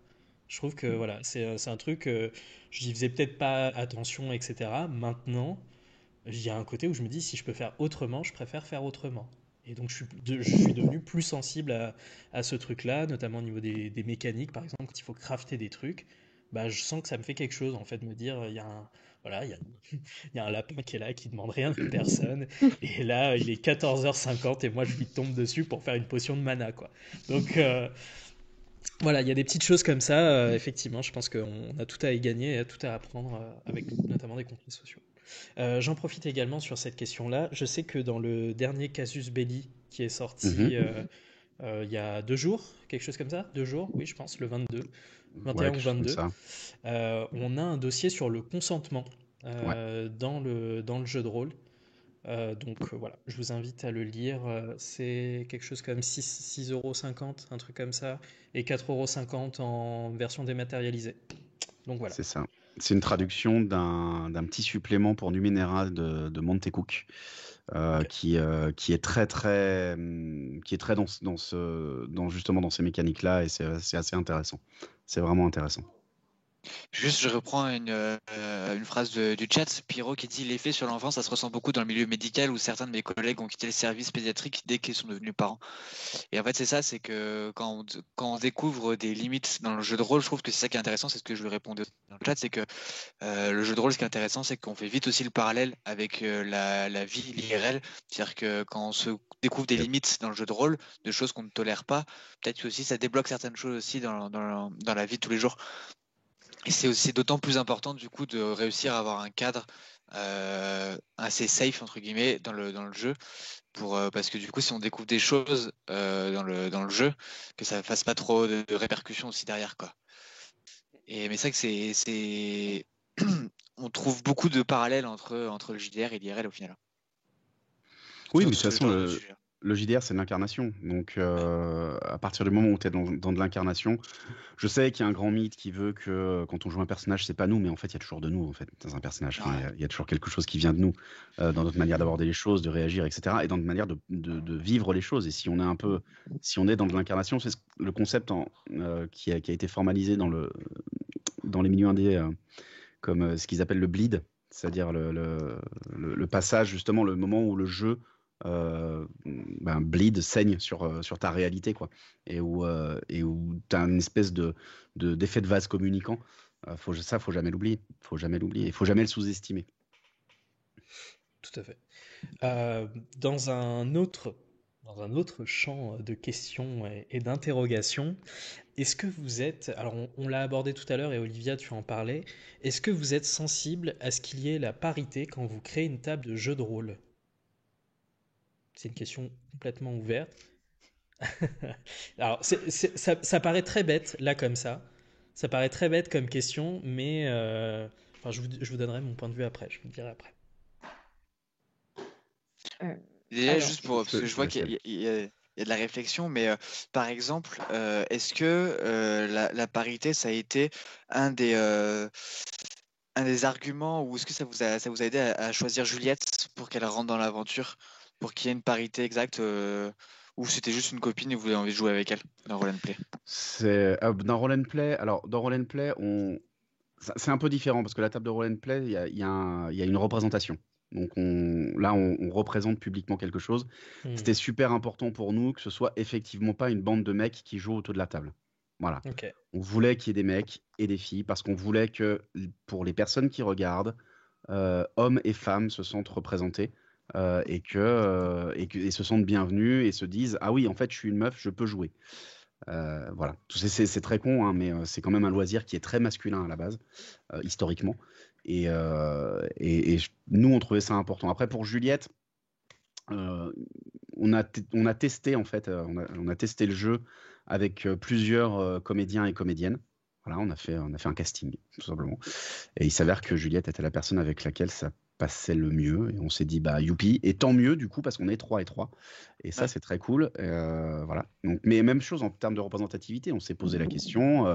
Je trouve que voilà, c'est un truc, je n'y faisais peut-être pas attention, etc. Maintenant, il y a un côté où je me dis, si je peux faire autrement, je préfère faire autrement. Et donc, je suis devenu plus sensible à ce truc-là, notamment au niveau des mécaniques, par exemple, quand il faut crafter des trucs. Bah, je sens que ça me fait quelque chose, en fait, de me dire, il y a un, voilà, il y a un lapin qui est là, qui demande rien à personne. Et là, il est 14h50 et moi, je lui tombe dessus pour faire une potion de mana, quoi. Donc, voilà, il y a des petites choses comme ça. Effectivement, je pense qu'on a tout à y gagner et tout à apprendre avec notamment des conflits sociaux. J'en profite également sur cette question-là. Je sais que dans le dernier Casus Belli qui est sorti Mhm. il y a 2 jours, quelque chose comme ça, 2 jours, oui, je pense, le 22, Ouais, 21 ou quelque chose comme 22, ça. on a un dossier sur le consentement Ouais, dans le jeu de rôle. Donc voilà, je vous invite à le lire. C'est quelque chose comme 6,50 €, un truc comme ça, et 4,50 € en version dématérialisée. Donc voilà. c'est ça. C'est une Voilà. traduction d'un petit supplément pour Numenera de Montecook, Ok. qui est qui est très justement dans ces mécaniques-là, et c'est assez intéressant. C'est vraiment intéressant. Juste, je reprends une phrase du chat, Pyro qui dit l'effet sur l'enfant, ça se ressent beaucoup dans le milieu médical où certains de mes collègues ont quitté le service pédiatrique dès qu'ils sont devenus parents. Et en fait, c'est ça, c'est que quand on découvre des limites dans le jeu de rôle, je trouve que c'est ça qui est intéressant, c'est ce que je lui répondais dans le chat, c'est que le jeu de rôle, ce qui est intéressant, c'est qu'on fait vite aussi le parallèle avec la vie, l'IRL. C'est-à-dire que quand on se découvre des Yep. limites dans le jeu de rôle, de choses qu'on ne tolère pas, peut-être que aussi ça débloque certaines choses aussi dans la vie de tous les jours. Et c'est aussi d'autant plus important du coup de réussir à avoir un cadre assez safe entre guillemets dans le jeu parce que du coup si on découvre des choses dans le jeu que ça fasse pas trop de répercussions aussi derrière quoi. Et mais c'est vrai que c'est on trouve beaucoup de parallèles entre le JDR et l'IRL au final Oui, sur mais de toute ce façon, genre de sujet. le JDR, c'est de l'incarnation. Donc, Ouais. à partir du moment où tu es dans de l'incarnation, je sais qu'il y a un grand mythe qui veut que quand on joue un personnage, c'est pas nous, mais en fait, il y a toujours de nous en fait dans un personnage. Enfin, Ouais. il y a toujours quelque chose qui vient de nous dans notre manière d'aborder les choses, de réagir, etc. Et dans notre manière de vivre les choses. Et si on est dans de l'incarnation, c'est le concept qui a été formalisé dans les milieux indés comme ce qu'ils appellent le bleed, c'est-à-dire le passage, justement, le moment où le jeu bleed, saigne sur ta réalité, quoi. Et où tu as une espèce d'effet de vase communicant. Faut jamais l'oublier. Faut jamais l'oublier. Il faut jamais le sous-estimer. Tout à fait. Euh, dans un autre, dans un autre champ de questions et d'interrogations, est-ce que vous êtes, alors on l'a abordé tout à l'heure et Olivia, tu en parlais, est-ce que vous êtes sensible à ce qu'il y ait la parité quand vous créez une table de jeu de rôle? C'est une question complètement ouverte. Alors, ça paraît très bête, là, comme ça. Ça paraît très bête comme question, mais enfin, je vous donnerai mon point de vue après. Je vous le dirai après. Euh, Déjà, alors, juste pour, Je parce que te, je je te vois laisse qu'il aller. y a de la réflexion, mais par exemple, est-ce que la parité, ça a été un un des arguments, ou est-ce que ça vous a aidé à choisir Juliette pour qu'elle rentre dans l'aventure, pour qu'il y ait une parité exacte, ou c'était juste une copine et vous avez envie de jouer avec elle dans Roll and Play? Dans Roll and Play, alors dans Roll and Play, c'est un peu différent parce que la table de Roll and Play, il y a une représentation. Donc là, on représente publiquement quelque chose. Hmm. C'était super important pour nous que ce soit effectivement pas une bande de mecs qui jouent autour de la table. Voilà. Ok. On voulait qu'il y ait des mecs et des filles parce qu'on voulait que pour les personnes qui regardent, hommes et femmes se sentent représentés et se sentent bienvenus et se disent ah oui, en fait, je suis une meuf, je peux jouer. Voilà. C'est très con, hein, mais c'est quand même un loisir qui est très masculin à la base, historiquement. Nous, on trouvait ça important. Après, pour Juliette, euh, on a testé en fait, on a testé le jeu avec plusieurs comédiens et comédiennes. Voilà, on a fait un casting, tout simplement. Et il s'avère que Juliette était la personne avec laquelle ça passait le mieux. Et on s'est dit, bah, youpi. Et tant mieux, du coup, parce qu'on est 3 et 3. Et ça, Ouais. c'est très cool. Voilà. Donc, mais même chose en termes de représentativité, on s'est posé la question.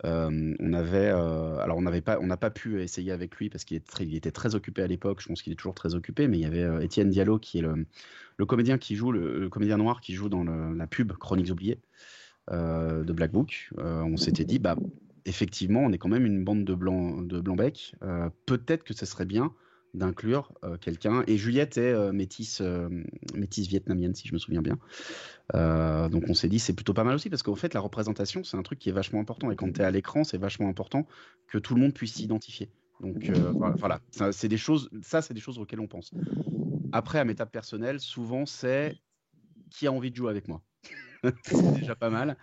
Alors on n'a pas pu essayer avec lui parce il était très occupé à l'époque. Je pense qu'il est toujours très occupé, mais il y avait Étienne Diallo qui est le comédien le comédien noir qui joue dans la pub Chroniques oubliées de Black Book. On s'était dit, bah, effectivement, on est quand même une bande de blancs-becs. Peut-être que ce serait bien d'inclure quelqu'un. Et Juliette est métisse vietnamienne, si je me souviens bien. Donc on s'est dit, c'est plutôt pas mal aussi, parce qu'en fait, la représentation, c'est un truc qui est vachement important. Et quand tu es à l'écran, c'est vachement important que tout le monde puisse s'identifier. Donc voilà, c'est des choses auxquelles on pense. Après, à mes étapes personnelles, souvent, c'est qui a envie de jouer avec moi. C'est déjà pas mal.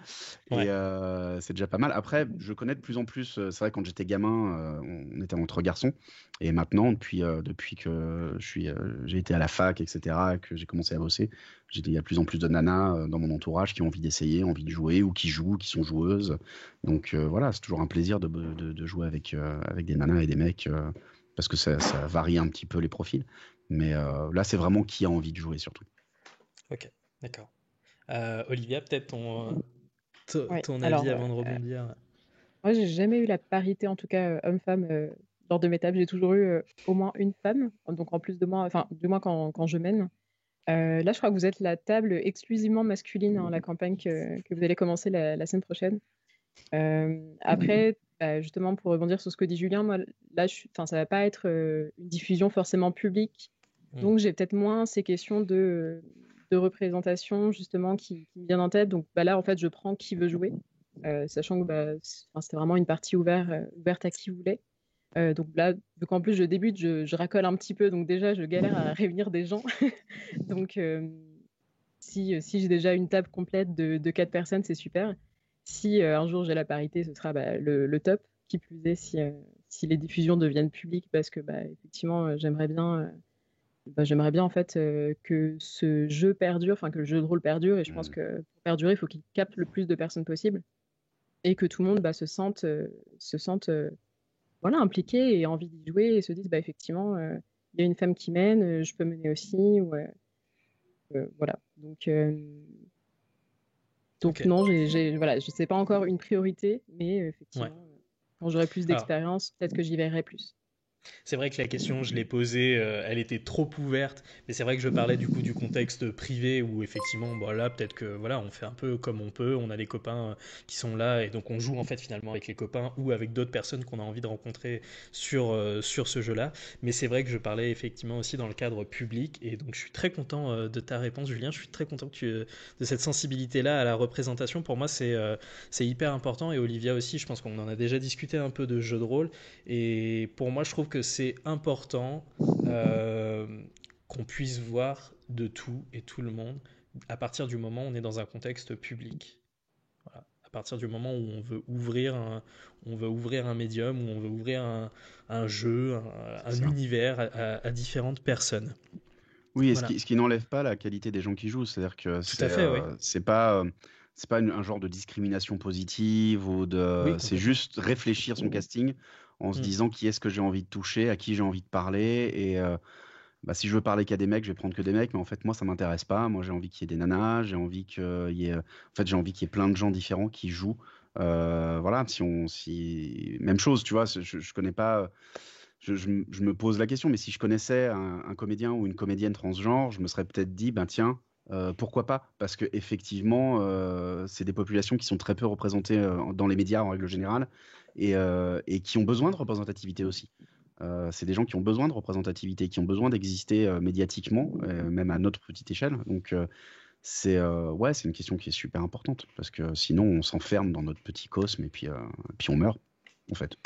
Et Ouais. c'est déjà pas mal. Après, je connais de plus en plus. C'est vrai, quand j'étais gamin, on était entre garçons. Et maintenant, depuis que j'ai été à la fac, etc., que j'ai commencé à bosser, il y a de plus en plus de nanas dans mon entourage qui ont envie d'essayer, envie de jouer, ou qui jouent, qui sont joueuses. Donc voilà, c'est toujours un plaisir de jouer avec des nanas et des mecs, parce que ça varie un petit peu les profils. Mais là, c'est vraiment qui a envie de jouer, surtout. Ok. D'accord. Olivia, peut-être ouais. ton avis Alors, avant de rebondir. moi, j'ai jamais eu la parité, en tout cas homme-femme, lors de mes tables. J'ai toujours eu au moins une femme, donc en plus de moi, enfin, du moins quand je mène. Là, je crois que vous êtes la table exclusivement masculine, hein, la campagne que vous allez commencer la semaine prochaine. Après, bah, justement, pour rebondir sur ce que dit Julien, moi, là, enfin, ça va pas être une diffusion forcément publique. Hmm. Donc, j'ai peut-être moins ces questions de représentation, justement, qui me viennent en tête. Donc, bah, là, en fait, je prends qui veut jouer, sachant que bah, enfin, c'était vraiment une partie ouverte à qui voulait. Donc là, vu qu'en plus je débute, je racole un petit peu, donc déjà je galère à réunir des gens. Donc si j'ai déjà une table complète de 4 personnes, c'est super. Si un jour j'ai la parité, ce sera bah, le top. Qui plus est, si les diffusions deviennent publiques, parce que bah, effectivement, j'aimerais bien en fait que ce jeu perdure, enfin que le jeu de rôle perdure. Et je pense Mm. que pour perdurer, il faut qu'il capte le plus de personnes possible et que tout le monde bah, se sente voilà, impliqué et envie d'y jouer et se disent bah, effectivement, il y a une femme qui mène, je peux mener aussi. Ou, voilà. Donc Ok. non, voilà, je sais pas encore une priorité, mais Ouais. effectivement, quand j'aurai plus Alors, d'expérience, peut-être que j'y verrai plus. c'est vrai que la question, je l'ai posée, elle était trop ouverte, mais c'est vrai que je parlais du coup du contexte privé où effectivement, bon, là, peut-être que voilà, on fait un peu comme on peut, on a des copains qui sont là et donc on joue en fait finalement avec les copains ou avec d'autres personnes qu'on a envie de rencontrer sur ce jeu-là. Mais c'est vrai que je parlais effectivement aussi dans le cadre public et donc je suis très content de ta réponse, Julien. Je suis très content de cette sensibilité-là à la représentation. Pour moi, c'est hyper important et Olivia aussi. Je pense qu'on en a déjà discuté un peu de jeux de rôle. Et pour moi, je trouve que c'est important qu'on puisse voir de tout et tout le monde à partir du moment où on est dans un contexte public. Voilà. À partir du moment où on veut ouvrir un médium, où on veut ouvrir un jeu, C'est un ça. univers à différentes personnes. Oui, et Voilà. ce qui n'enlève pas la qualité des gens qui jouent. C'est-à-dire que Tout à fait, oui. c'est pas un genre de discrimination positive ou Oui, c'est complètement. juste réfléchir son casting en se Mm. disant qui est-ce que j'ai envie de toucher, à qui j'ai envie de parler. Et bah, si je veux parler qu'à des mecs, je vais prendre que des mecs. Mais en fait, moi, ça m'intéresse pas. Moi, j'ai envie qu'il y ait des nanas. J'ai envie qu'il y ait, en fait, j'ai envie qu'il y ait plein de gens différents qui jouent. Voilà, même chose, tu vois, je connais pas. Je me pose la question, mais si je connaissais un comédien ou une comédienne transgenre, je me serais peut-être dit, ben tiens, pourquoi pas? Parce que effectivement, c'est des populations qui sont très peu représentées dans les médias en règle générale et qui ont besoin de représentativité aussi. C'est des gens qui ont besoin de représentativité, qui ont besoin d'exister médiatiquement, même à notre petite échelle. Donc ouais, c'est une question qui est super importante parce que sinon on s'enferme dans notre petit cosme puis on meurt en fait.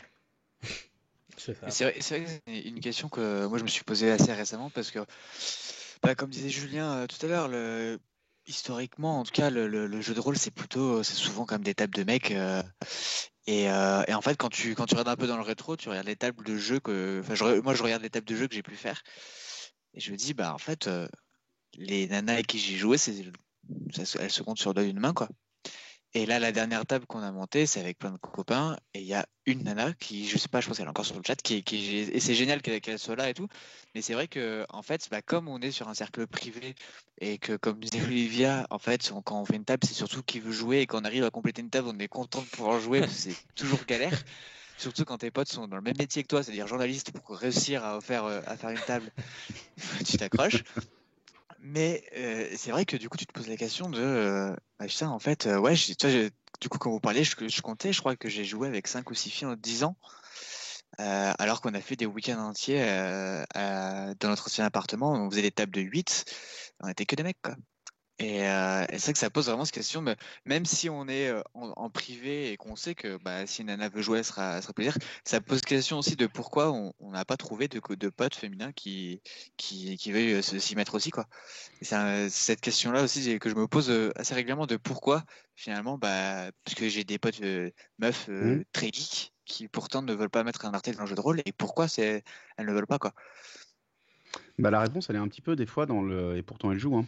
C'est ça. C'est vrai que c'est une question que moi je me suis posée assez récemment parce que, bah, comme disait Julien tout à l'heure, historiquement, en tout cas, le jeu de rôle, c'est souvent comme des tables de mecs. Et en fait, quand tu regardes un peu dans le rétro, tu regardes les tables de jeux moi, je regarde les tables de jeux que j'ai pu faire. Et je me dis, bah, en fait, les nanas avec qui j'ai joué, elles se comptent sur le doigt d'une main, quoi. Et là, la dernière table qu'on a montée, c'est avec plein de copains. Et il y a une nana qui, je sais pas, je pense qu'elle est encore sur le chat, et c'est génial qu'elle soit là et tout. Mais c'est vrai que, en fait, bah, comme on est sur un cercle privé et que, comme disait Olivia, en fait, quand on fait une table, c'est surtout qui veut jouer et qu'on arrive à compléter une table, on est content de pouvoir jouer parce que c'est toujours galère. Surtout quand tes potes sont dans le même métier que toi, c'est-à-dire journaliste, pour réussir à faire une table, tu t'accroches. Mais c'est vrai que du coup, tu te poses la question de bah, putain, en fait, ouais, du coup, quand vous parliez, je comptais, je crois que j'ai joué avec 5 ou 6 filles en 10 ans, alors qu'on a fait des week-ends entiers dans notre ancien appartement, on faisait des tables de 8, on était que des mecs, quoi. Et c'est vrai que ça pose vraiment cette question, mais même si on est en privé et qu'on sait que bah, si Nana veut jouer, elle sera plaisir, ça pose question aussi de pourquoi on n'a pas trouvé de potes féminins qui veuillent s'y mettre aussi, quoi. Et cette question-là aussi que je me pose assez régulièrement de pourquoi finalement, bah, parce que j'ai des potes meufs Hmm. très geeks qui pourtant ne veulent pas mettre un article dans le jeu de rôle, et pourquoi elles ne veulent pas, quoi. Bah, la réponse, elle est un petit peu des fois dans le et pourtant elle joue hein,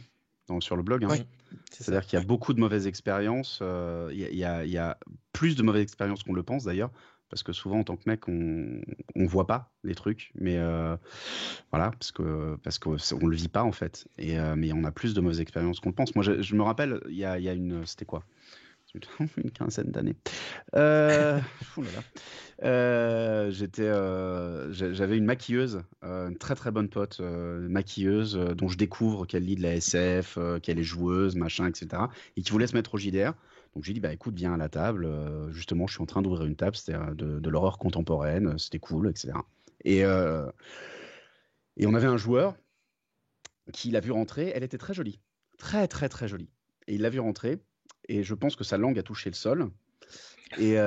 sur le blog. Hein. Ouais. Mm. C'est ça. C'est-à-dire qu'il y a beaucoup de mauvaises expériences. Il y a plus de mauvaises expériences qu'on le pense d'ailleurs, parce que souvent en tant que mec, on voit pas les trucs, mais voilà, parce que on le vit pas en fait. Mais on a plus de mauvaises expériences qu'on le pense. Moi, je me rappelle, il y a c'était quoi? Une quinzaine d'années. Euh, Ouh là là. J'avais une maquilleuse, une très très bonne pote maquilleuse dont je découvre qu'elle lit de la SF, qu'elle est joueuse, machin, etc. Et qui voulait se mettre au JDR. Donc j'ai dit bah écoute viens à la table. Justement je suis en train d'ouvrir une table, c'était de l'horreur contemporaine, c'était cool, etc. Et et on avait un joueur qui l'a vu rentrer. Elle était très jolie, très très très jolie. Et il l'a vu rentrer et je pense que sa langue a touché le sol. Et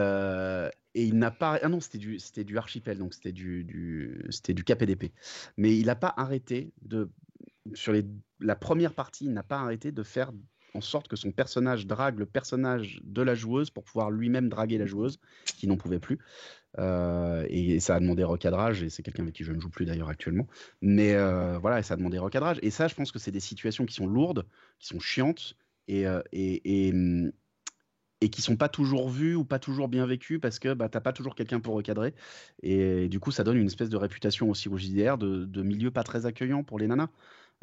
il n'a pas. Ah non, c'était du archipel, donc c'était du KPDP. Mais il n'a pas arrêté de. Sur la première partie, il n'a pas arrêté de faire en sorte que son personnage drague le personnage de la joueuse pour pouvoir lui-même draguer la joueuse, qui n'en pouvait plus. Et ça a demandé recadrage, et c'est quelqu'un avec qui je ne joue plus d'ailleurs actuellement. Mais voilà, et ça a demandé recadrage. Et ça, je pense que c'est des situations qui sont lourdes, qui sont chiantes, et, euh, et, et, et qui sont pas toujours vus ou pas toujours bien vécus parce que bah, t'as pas toujours quelqu'un pour recadrer. Et du coup, ça donne une espèce de réputation aussi au JDR de milieu pas très accueillant pour les nanas.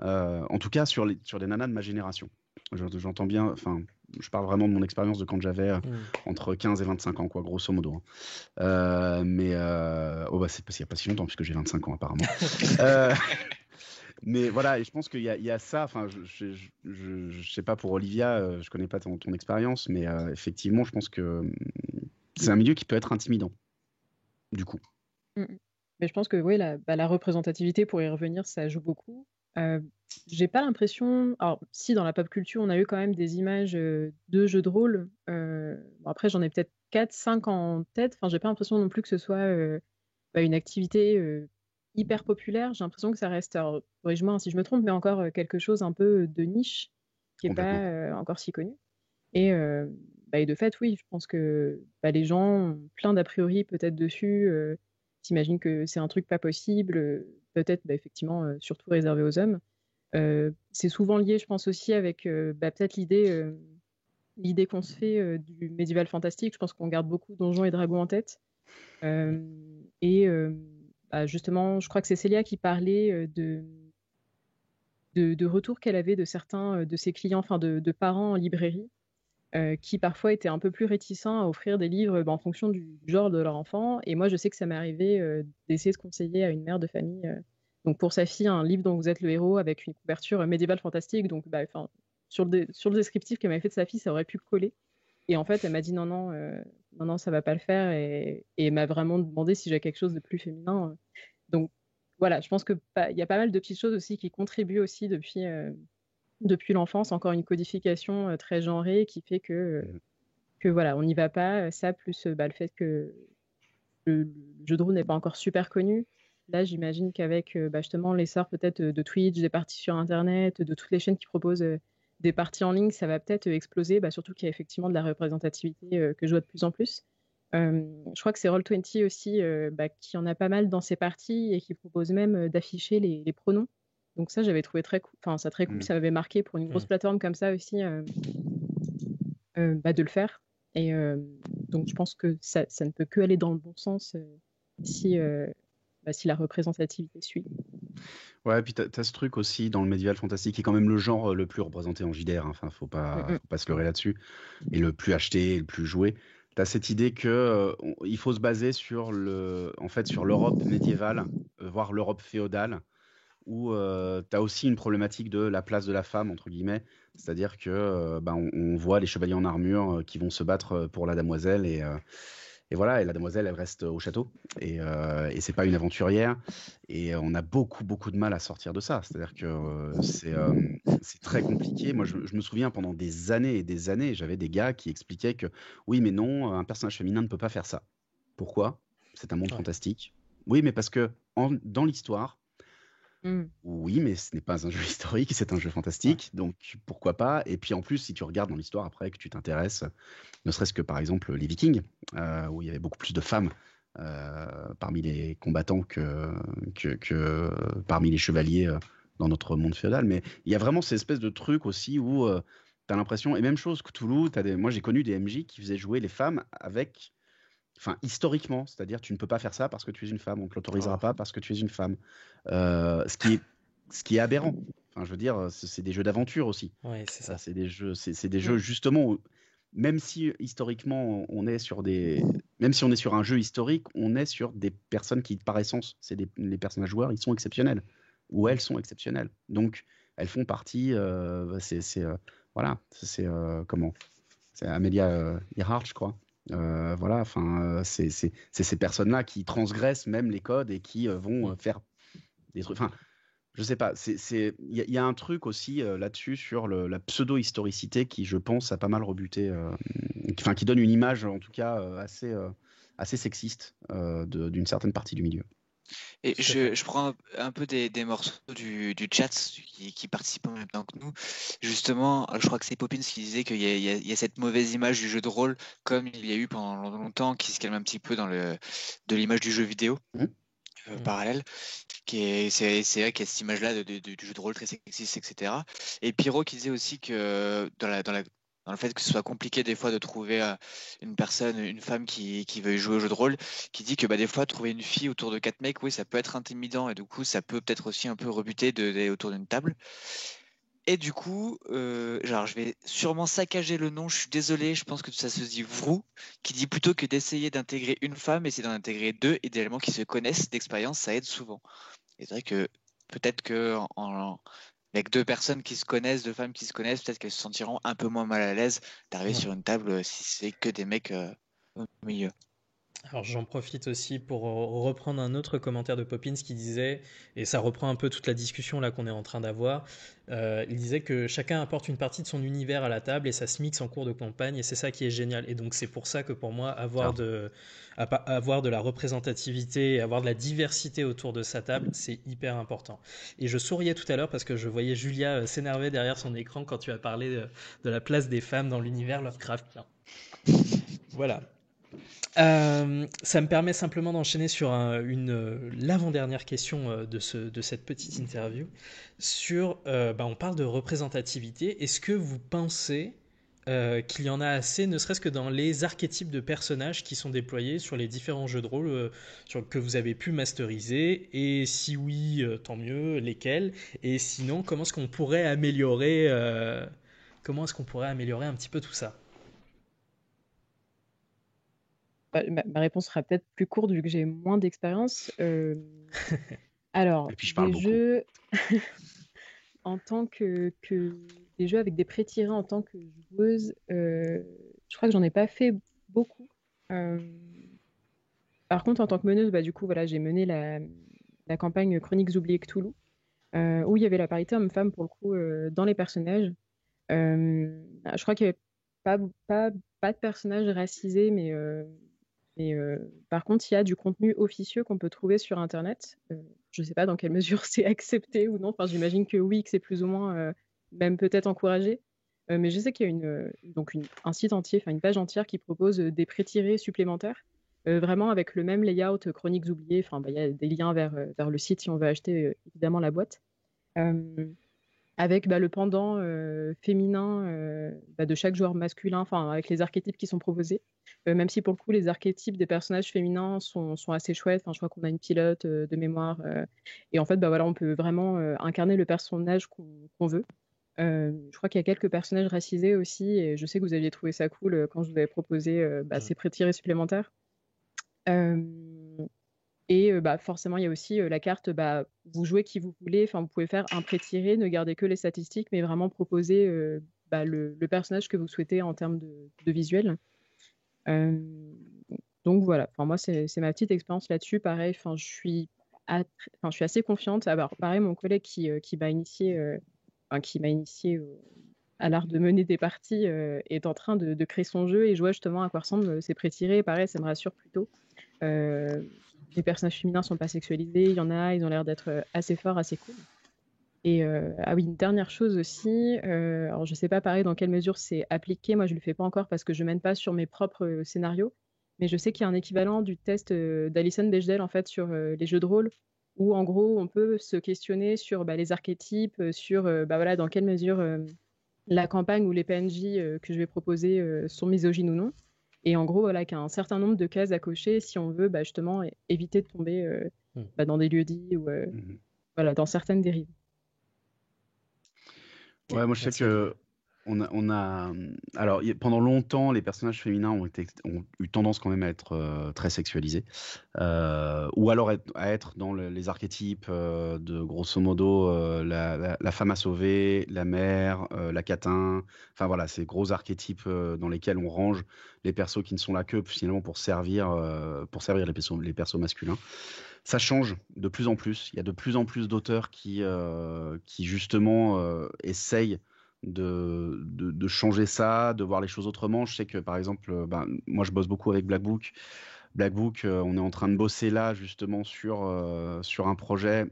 En tout cas, sur les nanas de ma génération. J'entends bien, enfin, je parle vraiment de mon expérience de quand j'avais Mm. entre 15 et 25 ans, quoi, grosso modo. Hein. Oh, bah, c'est parce qu'il n'y a pas si longtemps, puisque j'ai 25 ans apparemment. Euh, mais voilà, et je pense il y a ça. Enfin, je sais pas pour Olivia, je connais pas ton expérience, mais effectivement, je pense que c'est un milieu qui peut être intimidant, du coup. Mm. Mais je pense que oui, la représentativité, pour y revenir, ça joue beaucoup. Euh, j'ai pas l'impression. Alors, si dans la pop culture, on a eu quand même des images de jeux de rôle. Bon, après, j'en ai peut-être 4 5 en tête. Enfin, j'ai pas l'impression non plus que ce soit une activité hyper populaire. J'ai l'impression que ça reste, alors, corrige-moi hein, si je me trompe, mais encore quelque chose un peu de niche, qui est pas Complètement. encore si connu. Et de fait, oui, je pense que les gens ont plein d'a priori peut-être dessus. S'imaginent que c'est un truc pas possible, peut-être effectivement surtout réservé aux hommes. C'est souvent lié, je pense aussi, avec peut-être l'idée qu'on se fait du médiéval fantastique. Je pense qu'on garde beaucoup Donjons et Dragons en tête. Euh, et justement, je crois que c'est Célia qui parlait de retours qu'elle avait de certains de ses clients, enfin de parents en librairie, qui parfois étaient un peu plus réticents à offrir des livres en fonction du genre de leur enfant. Et moi, je sais que ça m'est arrivé d'essayer de conseiller à une mère de famille, donc pour sa fille, un livre dont vous êtes le héros avec une couverture médiévale fantastique. Donc, sur le descriptif qu'elle m'avait fait de sa fille, ça aurait pu coller. Et en fait, elle m'a dit non, non, non, non, ça va pas le faire. Et elle m'a vraiment demandé si j'ai quelque chose de plus féminin. Donc, voilà, je pense que il y a pas mal de petites choses aussi qui contribuent aussi depuis l'enfance, encore une codification très genrée qui fait que voilà, on n'y va pas. Ça, plus le fait que le jeu de rôle n'est pas encore super connu. Là, j'imagine qu'avec justement l'essor peut-être de Twitch, des parties sur Internet, de toutes les chaînes qui proposent des parties en ligne, ça va peut-être exploser, surtout qu'il y a effectivement de la représentativité que je vois de plus en plus. Je crois que c'est Roll20 aussi qui en a pas mal dans ses parties et qui propose même d'afficher les pronoms. Donc ça, j'avais trouvé très cool. Enfin, ça très cool. Ça m'avait marqué pour une grosse plateforme comme ça aussi de le faire. Et donc, je pense que ça ne peut que aller dans le bon sens si la représentativité suit. Ouais, et puis t'as ce truc aussi dans le médiéval fantastique qui est quand même le genre le plus représenté en JDR. Enfin, faut pas se leurrer là-dessus. Et le plus acheté, et le plus joué. T'as cette idée que il faut se baser sur sur l'Europe médiévale, voire l'Europe féodale, où tu as aussi une problématique de la place de la femme, entre guillemets. C'est-à-dire que on voit les chevaliers en armure qui vont se battre pour la damoiselle et voilà, et la demoiselle, elle reste au château et c'est pas une aventurière. Et on a beaucoup, beaucoup de mal à sortir de ça. C'est-à-dire que c'est très compliqué. Moi, je me souviens pendant des années et des années, j'avais des gars qui expliquaient que oui, mais non, un personnage féminin ne peut pas faire ça. Pourquoi? C'est un monde fantastique. Oui, mais parce que dans l'histoire, oui, mais ce n'est pas un jeu historique, c'est un jeu fantastique, donc pourquoi pas? Et puis en plus, si tu regardes dans l'histoire après, que tu t'intéresses, ne serait-ce que par exemple les Vikings, où il y avait beaucoup plus de femmes parmi les combattants que parmi les chevaliers dans notre monde féodal. Mais il y a vraiment cette espèce de truc aussi où tu as l'impression, et même chose, Cthulhu, moi j'ai connu des MJ qui faisaient jouer les femmes avec. Enfin, historiquement, c'est-à-dire tu ne peux pas faire ça parce que tu es une femme, on ne te l'autorisera pas parce que tu es une femme. Ce qui est aberrant. Enfin, je veux dire, c'est des jeux d'aventure aussi. Ouais, c'est ça. C'est des jeux justement où, même si historiquement même si on est sur un jeu historique, on est sur des personnes qui, par essence, les personnages joueurs, ils sont exceptionnels ou elles sont exceptionnelles. Donc, elles font partie. Voilà, c'est comment? C'est Amelia Earhart, je crois. Voilà, enfin, c'est ces personnes-là qui transgressent même les codes et qui vont faire des trucs. Enfin, je sais pas. Il y a un truc aussi là-dessus sur la pseudo-historicité qui, je pense, a pas mal rebuté. Enfin, qui donne une image, en tout cas, assez sexiste d'une certaine partie du milieu. Et je prends un peu des morceaux du chat qui participent en même temps que nous. Justement, je crois que c'est Poppins qui disait qu'il y a cette mauvaise image du jeu de rôle, comme il y a eu pendant longtemps, qui se calme un petit peu de l'image du jeu vidéo parallèle. C'est vrai qu'il y a cette image-là du jeu de rôle très sexiste, etc. Et Pyro qui disait aussi que dans le fait que ce soit compliqué des fois de trouver une femme qui veuille jouer au jeu de rôle, qui dit que des fois trouver une fille autour de 4 mecs, oui, ça peut être intimidant et du coup ça peut peut-être aussi un peu rebuter d'aller autour d'une table. Et du coup, je vais sûrement saccager le nom, je suis désolé, je pense que ça se dit Vrou, qui dit plutôt que d'essayer d'intégrer une femme, essayer d'en intégrer deux, idéalement qui se connaissent d'expérience, ça aide souvent. Et c'est vrai que peut-être que avec deux personnes qui se connaissent, deux femmes qui se connaissent, peut-être qu'elles se sentiront un peu moins mal à l'aise d'arriver sur une table si c'est que des mecs au milieu. Alors j'en profite aussi pour reprendre un autre commentaire de Poppins qui disait, et ça reprend un peu toute la discussion là qu'on est en train d'avoir, il disait que chacun apporte une partie de son univers à la table et ça se mixe en cours de campagne et c'est ça qui est génial. Et donc c'est pour ça que pour moi avoir de la représentativité, avoir de la diversité autour de sa table, c'est hyper important. Et je souriais tout à l'heure parce que je voyais Julia s'énerver derrière son écran quand tu as parlé de la place des femmes dans l'univers Lovecraftien. Voilà. Ça me permet simplement d'enchaîner sur l'avant-dernière question de cette petite interview. On parle de représentativité. Est-ce que vous pensez qu'il y en a assez, ne serait-ce que dans les archétypes de personnages qui sont déployés sur les différents jeux de rôle que vous avez pu masteriser? Et si oui, tant mieux, lesquels? Et sinon, comment est-ce qu'on pourrait améliorer un petit peu tout ça? Ma réponse sera peut-être plus courte vu que j'ai moins d'expérience. Alors, Et puis je parle des beaucoup. jeux en tant des jeux avec des pré-tirés en tant que joueuse, je crois que j'en ai pas fait beaucoup. Euh, Par contre, en tant que meneuse, du coup, voilà, j'ai mené la campagne Chroniques oubliées Cthulhu, où il y avait la parité homme-femme pour le coup dans les personnages. Je crois qu'il n'y avait pas, pas, pas de personnages racisés, mais par contre, il y a du contenu officieux qu'on peut trouver sur Internet. Je ne sais pas dans quelle mesure c'est accepté ou non. Enfin, j'imagine que oui, que c'est plus ou moins, même peut-être encouragé. Mais je sais qu'il y a un site entier, enfin une page entière qui propose des pré-tirés supplémentaires, vraiment avec le même layout Chroniques oubliées. Enfin, il y a des liens vers le site si on veut acheter évidemment la boîte. Euh, Avec le pendant féminin de chaque joueur masculin, enfin avec les archétypes qui sont proposés. Même si pour le coup les archétypes des personnages féminins sont assez chouettes. Enfin, je crois qu'on a une pilote de mémoire et en fait voilà, on peut vraiment incarner le personnage qu'on veut. Je crois qu'il y a quelques personnages racisés aussi et je sais que vous aviez trouvé ça cool quand je vous avais proposé ces pré-tirés supplémentaires. Euh, et forcément, il y a aussi la carte, vous jouez qui vous voulez, enfin, vous pouvez faire un pré-tiré, ne gardez que les statistiques, mais vraiment proposer le personnage que vous souhaitez en termes de visuel. Euh, donc voilà, enfin, moi, c'est ma petite expérience là-dessus. Pareil, enfin, je suis assez confiante. Alors, pareil, mon collègue qui m'a initié, à l'art de mener des parties est en train de créer son jeu et je vois justement à quoi ressemblent ces pré-tirés. Pareil, ça me rassure plutôt. Euh, les personnages féminins sont pas sexualisés, il y en a, ils ont l'air d'être assez forts, assez cool. Et ah oui, une dernière chose aussi, alors je sais pas pareil dans quelle mesure c'est appliqué, moi je le fais pas encore parce que je mène pas sur mes propres scénarios, mais je sais qu'il y a un équivalent du test d'Alison Bechdel en fait sur les jeux de rôle, où en gros on peut se questionner sur les archétypes, sur voilà, dans quelle mesure la campagne ou les PNJ que je vais proposer sont misogynes ou non. Et en gros, voilà, qu'il y a un certain nombre de cases à cocher si on veut justement éviter de tomber Hmm. dans des lieux-dits ou voilà, dans certaines dérives. Ouais, moi je sais Merci Olivier. que alors pendant longtemps les personnages féminins ont eu tendance quand même à être très sexualisés, ou alors à être dans les archétypes de grosso modo la femme à sauver, la mère, la catin, enfin voilà, ces gros archétypes dans lesquels on range les persos qui ne sont là que finalement pour servir les persos masculins. Ça change de plus en plus. Il y a de plus en plus d'auteurs qui justement essayent de changer ça, de voir les choses autrement. Je sais que par exemple, moi je bosse beaucoup avec Black Book. Black Book, on est en train de bosser là justement sur un projet.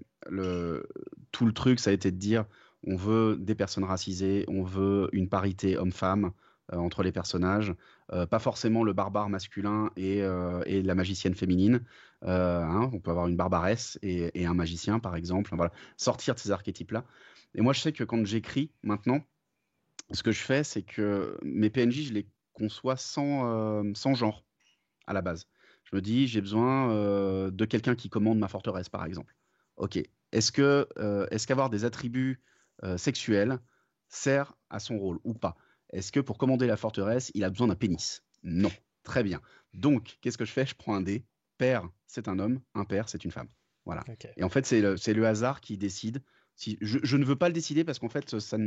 Tout le truc, ça a été de dire, on veut des personnes racisées, on veut une parité homme-femme entre les personnages, pas forcément le barbare masculin et la magicienne féminine. On peut avoir une barbaresse et un magicien, par exemple. Voilà. Sortir de ces archétypes-là. Et moi, je sais que quand j'écris maintenant, ce que je fais, c'est que mes PNJ, je les conçois sans genre à la base. Je me dis, j'ai besoin de quelqu'un qui commande ma forteresse, par exemple. Ok. Est-ce qu'avoir des attributs sexuels sert à son rôle ou pas? Est-ce que pour commander la forteresse, il a besoin d'un pénis? Non. Très bien. Donc, qu'est-ce que je fais? Je prends un dé. Père, c'est un homme. Impair, c'est une femme. Voilà. Ok. Et en fait, c'est le hasard qui décide. Si, je ne veux pas le décider parce qu'en fait, ça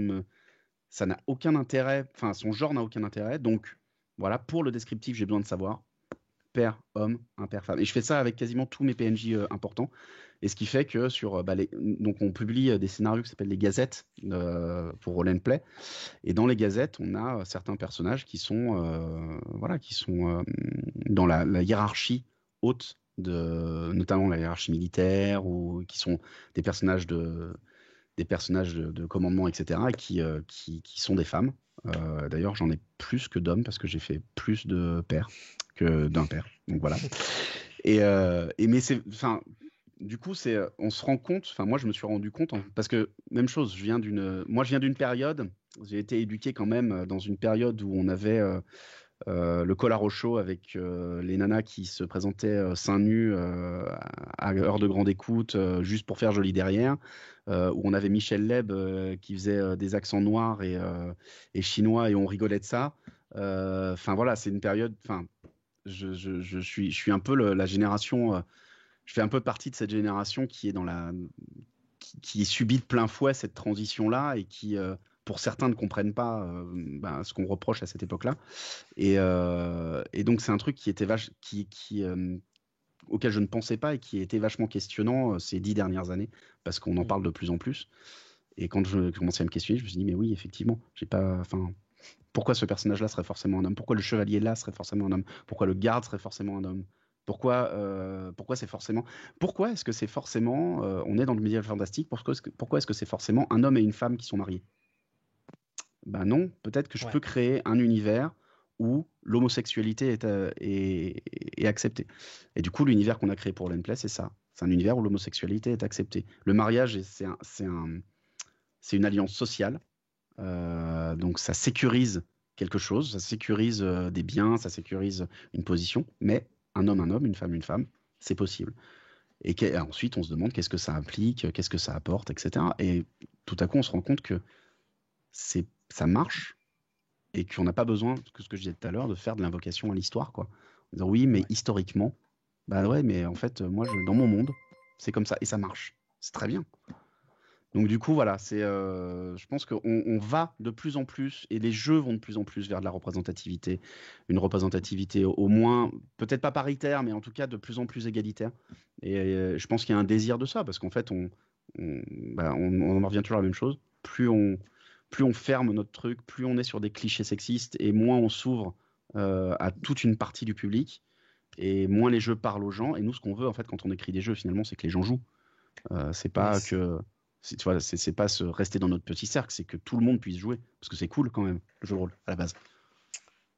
n'a aucun intérêt. Enfin, son genre n'a aucun intérêt. Donc, voilà, pour le descriptif, j'ai besoin de savoir père, homme, impair, femme. Et je fais ça avec quasiment tous mes PNJ importants. Et ce qui fait que donc on publie des scénarios qui s'appellent les gazettes pour Roll and Play. Et dans les gazettes, on a certains personnages qui sont dans la hiérarchie haute notamment la hiérarchie militaire, ou qui sont des personnages de commandement, etc., qui sont des femmes. D'ailleurs, j'en ai plus que d'hommes parce que j'ai fait plus de pères que d'un père. Donc voilà. Mais enfin, du coup, on se rend compte. Enfin, moi, je me suis rendu compte parce que même chose. Moi, je viens d'une période. J'ai été éduqué quand même dans une période où on avait le collar au chaud avec les nanas qui se présentaient seins nus à heure de grande écoute, juste pour faire joli derrière, où on avait Michel Leb qui faisait des accents noirs et chinois et on rigolait de ça. Enfin voilà, c'est une période. Enfin, je suis un peu la génération. Je fais un peu partie de cette génération qui est qui subit de plein fouet cette transition-là et qui, pour certains, ne comprennent pas ce qu'on reproche à cette époque-là. Et donc, c'est un truc auquel je ne pensais pas et qui était vachement questionnant ces 10 dernières années, parce qu'on en parle de plus en plus. Et quand je commençais à me questionner, je me suis dit, mais oui, effectivement, pourquoi ce personnage-là serait forcément un homme? Pourquoi le chevalier-là serait forcément un homme? Pourquoi le garde serait forcément un homme? Pourquoi c'est forcément... Pourquoi est-ce que c'est forcément... on est dans le médiéval fantastique, pourquoi est-ce que c'est forcément un homme et une femme qui sont mariés? Ben non, peut-être que je peux créer un univers où l'homosexualité est acceptée. Et du coup, l'univers qu'on a créé pour Lenplay, c'est ça. C'est un univers où l'homosexualité est acceptée. Le mariage, c'est une alliance sociale. Donc ça sécurise quelque chose, ça sécurise des biens, ça sécurise une position. Mais un homme, une femme, c'est possible. Et ensuite, on se demande qu'est-ce que ça implique, qu'est-ce que ça apporte, etc. Et tout à coup, on se rend compte que ça marche et qu'on n'a pas besoin, ce que je disais tout à l'heure, de faire de l'invocation à l'histoire, quoi. En disant oui, mais historiquement, bah ouais, mais en fait, moi, dans mon monde, c'est comme ça et ça marche. C'est très bien. Donc du coup, voilà, je pense qu'on va de plus en plus et les jeux vont de plus en plus vers de la représentativité, une représentativité au moins, peut-être pas paritaire, mais en tout cas de plus en plus égalitaire. Et je pense qu'il y a un désir de ça, parce qu'en fait, on en revient toujours à la même chose. Plus on ferme notre truc, plus on est sur des clichés sexistes et moins on s'ouvre à toute une partie du public et moins les jeux parlent aux gens. Et nous, ce qu'on veut, en fait, quand on écrit des jeux, finalement, c'est que les gens jouent. C'est pas que... Tu vois, c'est pas se rester dans notre petit cercle, c'est que tout le monde puisse jouer. Parce que c'est cool quand même, le jeu de rôle, à la base.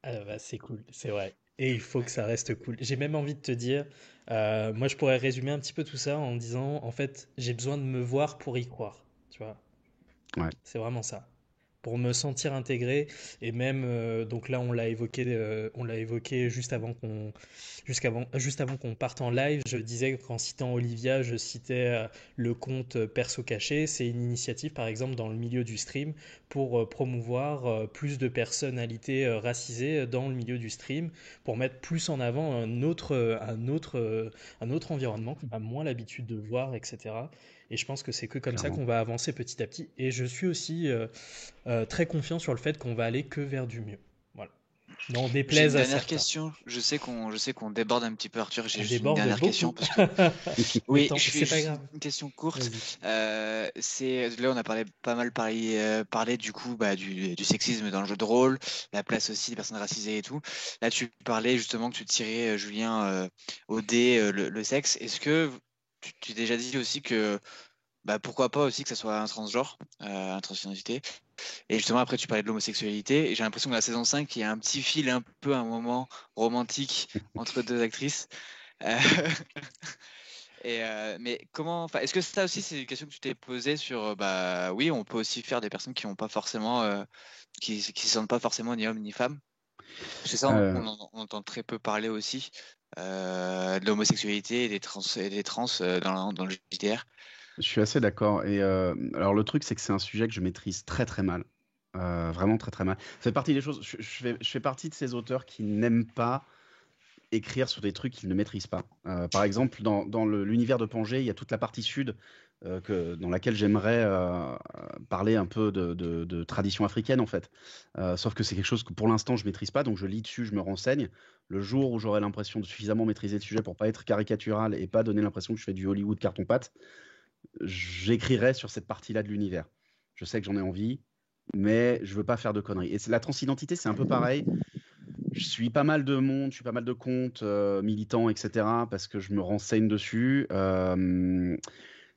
Ah bah, c'est cool, c'est vrai. Et il faut que ça reste cool. J'ai même envie de te dire, moi je pourrais résumer un petit peu tout ça en disant, en fait, j'ai besoin de me voir pour y croire. Tu vois, Ouais. c'est vraiment ça. Pour me sentir intégré et même donc là on l'a évoqué juste avant qu'on parte en live. Je disais qu'en citant Olivia, je citais le compte Perso Caché. C'est une initiative par exemple dans le milieu du stream pour promouvoir plus de personnalités racisées dans le milieu du stream, pour mettre plus en avant un autre environnement qu'on a moins l'habitude de voir, etc. Et je pense que c'est que comme ça Clairement. qu'on va avancer petit à petit. Et je suis aussi très confiant sur le fait qu'on va aller que vers du mieux. Voilà. Non, J'ai déplaise une à dernière certains. question. Je sais qu'on déborde un petit peu, Arthur. J'ai On juste une déborde dernière question beaucoup. parce que Mais oui, tant, je fais c'est pas juste grave. une question courte. Vas-y. C'est là on a parlé du coup du sexisme dans le jeu de rôle, la place aussi des personnes racisées et tout. Là tu parlais justement que tu tirais Julien au dé le sexe. Est-ce que tu t'es déjà dit aussi que bah pourquoi pas aussi que ça soit un transgenre, un transidentité. Et justement, après, tu parlais de l'homosexualité. Et j'ai l'impression que dans la saison 5, il y a un petit fil, un peu un moment romantique entre deux actrices. Euh, mais comment, enfin, est-ce que ça aussi, c'est une question que tu t'es posée sur, bah oui, on peut aussi faire des personnes qui ont pas forcément, qui se sentent pas forcément ni homme ni femme. C'est ça, on entend très peu parler aussi de l'homosexualité et des trans dans le JDR. Je suis assez d'accord. Et alors le truc, c'est que c'est un sujet que je maîtrise très très mal. Vraiment très très mal. Ça fait partie des choses. Je fais partie de ces auteurs qui n'aiment pas écrire sur des trucs qu'ils ne maîtrisent pas. Par exemple, dans l'univers de Pangée, il y a toute la partie sud dans laquelle j'aimerais parler un peu de tradition africaine en fait. Sauf que c'est quelque chose que pour l'instant je maîtrise pas, donc je lis dessus, je me renseigne. Le jour où j'aurai l'impression de suffisamment maîtriser le sujet pour pas être caricatural et pas donner l'impression que je fais du Hollywood carton-pâte, j'écrirai sur cette partie-là de l'univers. Je sais que j'en ai envie, mais je veux pas faire de conneries. Et la transidentité, c'est un peu pareil. Je suis pas mal de monde, je suis pas mal de comptes militants, etc. parce que je me renseigne dessus.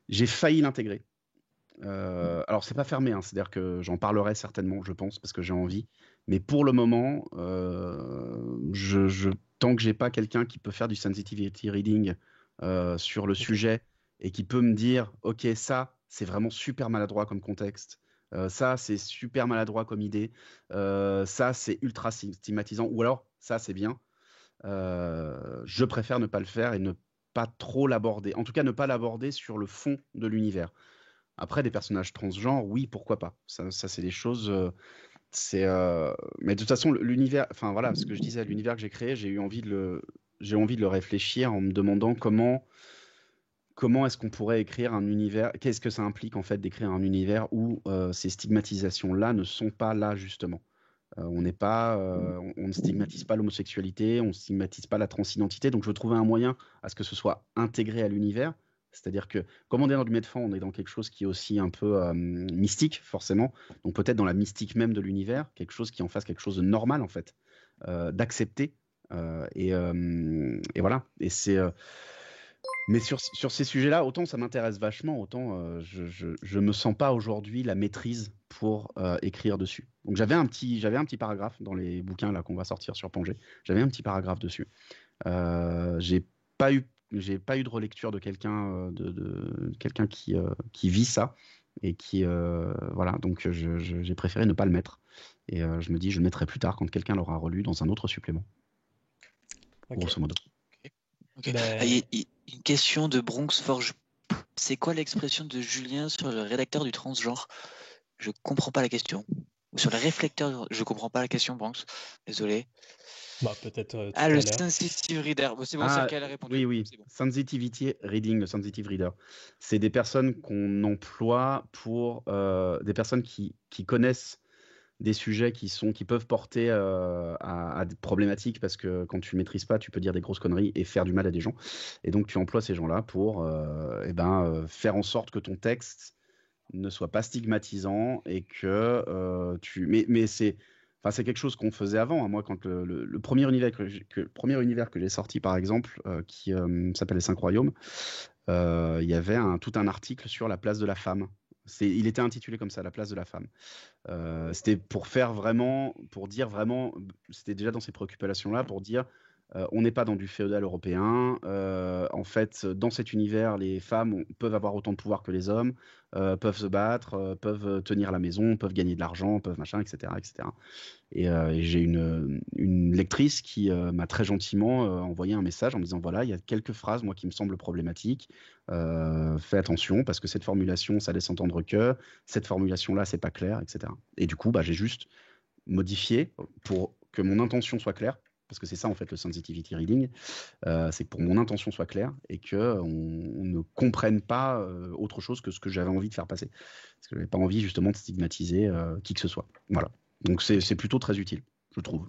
J'ai failli l'intégrer. Alors, c'est pas fermé, hein, c'est-à-dire que j'en parlerai certainement, je pense, parce que j'ai envie. Mais pour le moment, tant que j'ai pas quelqu'un qui peut faire du sensitivity reading sur le Ok. sujet et qui peut me dire, OK, ça, c'est vraiment super maladroit comme contexte. Ça, c'est super maladroit comme idée. Ça, c'est ultra stigmatisant. Ou alors, ça, c'est bien. Je préfère ne pas le faire et ne pas trop l'aborder. En tout cas, ne pas l'aborder sur le fond de l'univers. Après, des personnages transgenres, oui, pourquoi pas. Ça c'est des choses. Mais de toute façon, l'univers. Enfin voilà, ce que je disais, l'univers que j'ai créé, j'ai envie de le réfléchir en me demandant comment est-ce qu'on pourrait écrire un univers. Qu'est-ce que ça implique en fait d'écrire un univers où ces stigmatisations-là ne sont pas là justement. On n'est pas, on ne stigmatise pas l'homosexualité, on ne stigmatise pas la transidentité. Donc je veux trouver un moyen à ce que ce soit intégré à l'univers. C'est-à-dire que, comme on est dans du Medfan, on est dans quelque chose qui est aussi un peu mystique, forcément. Donc peut-être dans la mystique même de l'univers, quelque chose qui en fasse quelque chose de normal, en fait, d'accepter. Et voilà. Mais sur ces sujets-là, autant ça m'intéresse vachement, autant je me sens pas aujourd'hui la maîtrise pour écrire dessus. Donc j'avais un petit paragraphe dans les bouquins là qu'on va sortir sur Pongé. J'avais un petit paragraphe dessus. J'ai pas eu j'ai pas eu de relecture de quelqu'un quelqu'un qui vit ça et qui voilà. Donc j'ai préféré ne pas le mettre. Et je me dis je le mettrai plus tard quand quelqu'un l'aura relu dans un autre supplément, Ok. grosso modo. Ok. Ah, Ben, une question de Bronx Forge. C'est quoi l'expression de Julien sur le rédacteur du transgenre? Je comprends pas la question. Ou sur le réflecteur, je comprends pas la question, Bronx. Désolé. bah, peut-être Ah, tout le à l'heure. sensitive reader. Bon, c'est bon, c'est Ah, lequel a répondu. oui, oui. C'est bon. Sensitivity reading, le sensitive reader. C'est des personnes qu'on emploie pour des personnes qui connaissent des sujets qui peuvent porter à des problématiques parce que quand tu maîtrises pas, tu peux dire des grosses conneries et faire du mal à des gens. Et donc, tu emploies ces gens-là pour faire en sorte que ton texte ne soit pas stigmatisant et que mais c'est quelque chose qu'on faisait avant, hein. Moi, quand le premier univers le premier univers que j'ai sorti, par exemple, qui s'appelle Les Cinq Royaumes, il y avait tout un article sur la place de la femme. Il était intitulé comme ça, la place de la femme. C'était pour dire vraiment, c'était déjà dans ces préoccupations-là, pour dire, on n'est pas dans du féodal européen. En fait, dans cet univers, les femmes peuvent avoir autant de pouvoir que les hommes, peuvent se battre, peuvent tenir la maison, peuvent gagner de l'argent, peuvent machin, etc., etc. Et j'ai une lectrice qui m'a très gentiment envoyé un message en me disant, voilà, il y a quelques phrases, moi, qui me semblent problématiques. Fais attention parce que cette formulation, ça laisse entendre que cette formulation-là, c'est pas clair, etc. Et du coup, bah, j'ai juste modifié pour que mon intention soit claire. Parce que c'est ça en fait le sensitivity reading, c'est que pour mon intention soit claire et que on ne comprenne pas autre chose que ce que j'avais envie de faire passer. Parce que j'avais pas envie justement de stigmatiser qui que ce soit. Voilà. Donc c'est plutôt très utile, je trouve.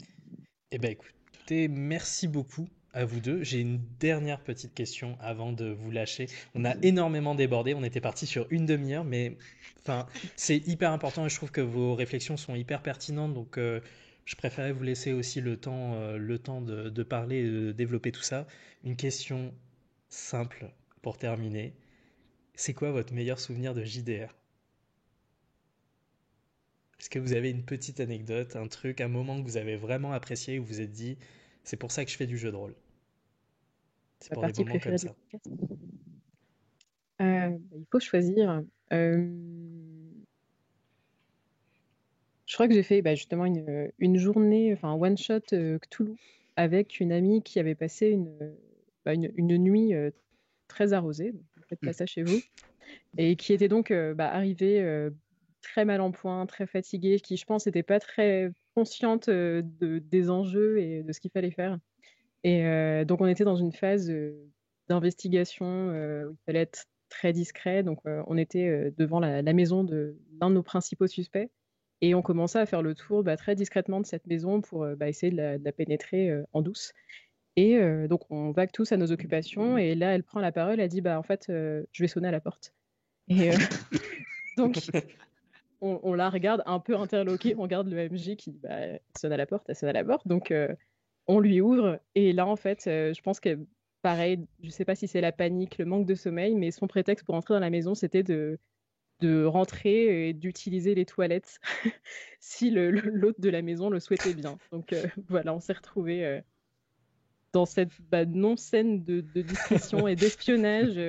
Eh ben écoutez, merci beaucoup à vous deux. J'ai une dernière petite question avant de vous lâcher. On a énormément débordé, on était parti sur une demi-heure, mais enfin, c'est hyper important et je trouve que vos réflexions sont hyper pertinentes, donc je préférais vous laisser aussi le temps de parler et de développer tout ça. Une question simple pour terminer. C'est quoi votre meilleur souvenir de JDR? Est-ce que vous avez une petite anecdote, un truc, un moment que vous avez vraiment apprécié où vous vous êtes dit, c'est pour ça que je fais du jeu de rôle? C'est Ma pour des partie moments comme préférée du ça. podcast. Il faut choisir. Je crois que j'ai fait justement une journée, enfin un one-shot Cthulhu avec une amie qui avait passé une nuit très arrosée. Donc, faites pas ça chez vous. Et qui était donc arrivée très mal en point, très fatiguée, qui je pense n'était pas très consciente des enjeux et de ce qu'il fallait faire. Et donc on était dans une phase d'investigation où il fallait être très discret. Donc on était devant la maison de l'un de nos principaux suspects et on commençait à faire le tour très discrètement de cette maison pour essayer de la pénétrer en douce. Et donc on vague tous à nos occupations et là elle prend la parole, elle dit en fait je vais sonner à la porte. Et donc on la regarde un peu interloquée, on regarde le MJ qui dit elle sonne à la porte, elle sonne à la porte. Donc on lui ouvre et là en fait je pense que pareil, je sais pas si c'est la panique, le manque de sommeil, mais son prétexte pour entrer dans la maison c'était de de rentrer et d'utiliser les toilettes si l'hôte de la maison le souhaitait bien. Donc voilà, on s'est retrouvés dans cette non-scène de discrétion et d'espionnage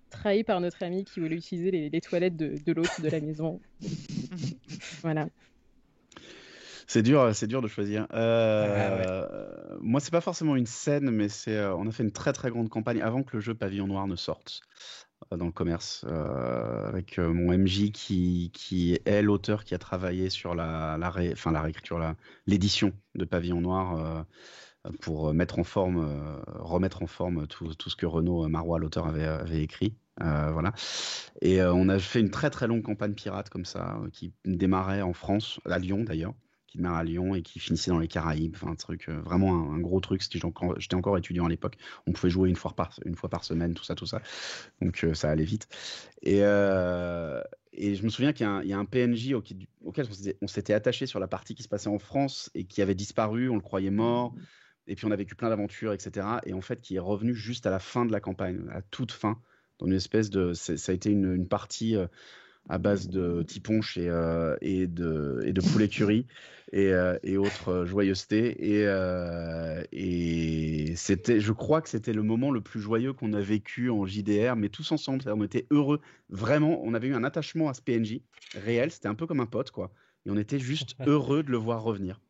trahi par notre ami qui voulait utiliser les toilettes de l'hôte de la maison. Voilà. C'est dur de choisir. Moi, c'est pas forcément une scène, mais on a fait une très très grande campagne avant que le jeu Pavillon Noir ne sorte dans le commerce, avec mon MJ qui est l'auteur qui a travaillé sur la réécriture, l'édition de Pavillon Noir pour remettre en forme tout ce que Renaud Marois, l'auteur, avait écrit. Voilà. Et on a fait une très très longue campagne pirate comme ça, qui démarrait en France, à Lyon d'ailleurs, qui démarrait à Lyon et qui finissait dans les Caraïbes. Enfin, un truc, vraiment un gros truc. J'étais encore étudiant à l'époque. On pouvait jouer une fois par semaine, tout ça. Donc ça allait vite. Et je me souviens qu'il y a un PNJ auquel on s'était attaché sur la partie qui se passait en France et qui avait disparu. On le croyait mort. Et puis on a vécu plein d'aventures, etc. Et en fait, qui est revenu juste à la fin de la campagne, à toute fin, dans une espèce de. Ça a été une partie à base de tiponche et de poulet curry et autres joyeusetés. Et je crois que c'était le moment le plus joyeux qu'on a vécu en JDR, mais tous ensemble. On était heureux. Vraiment, on avait eu un attachement à ce PNJ réel. C'était un peu comme un pote, quoi. Et on était juste heureux de le voir revenir.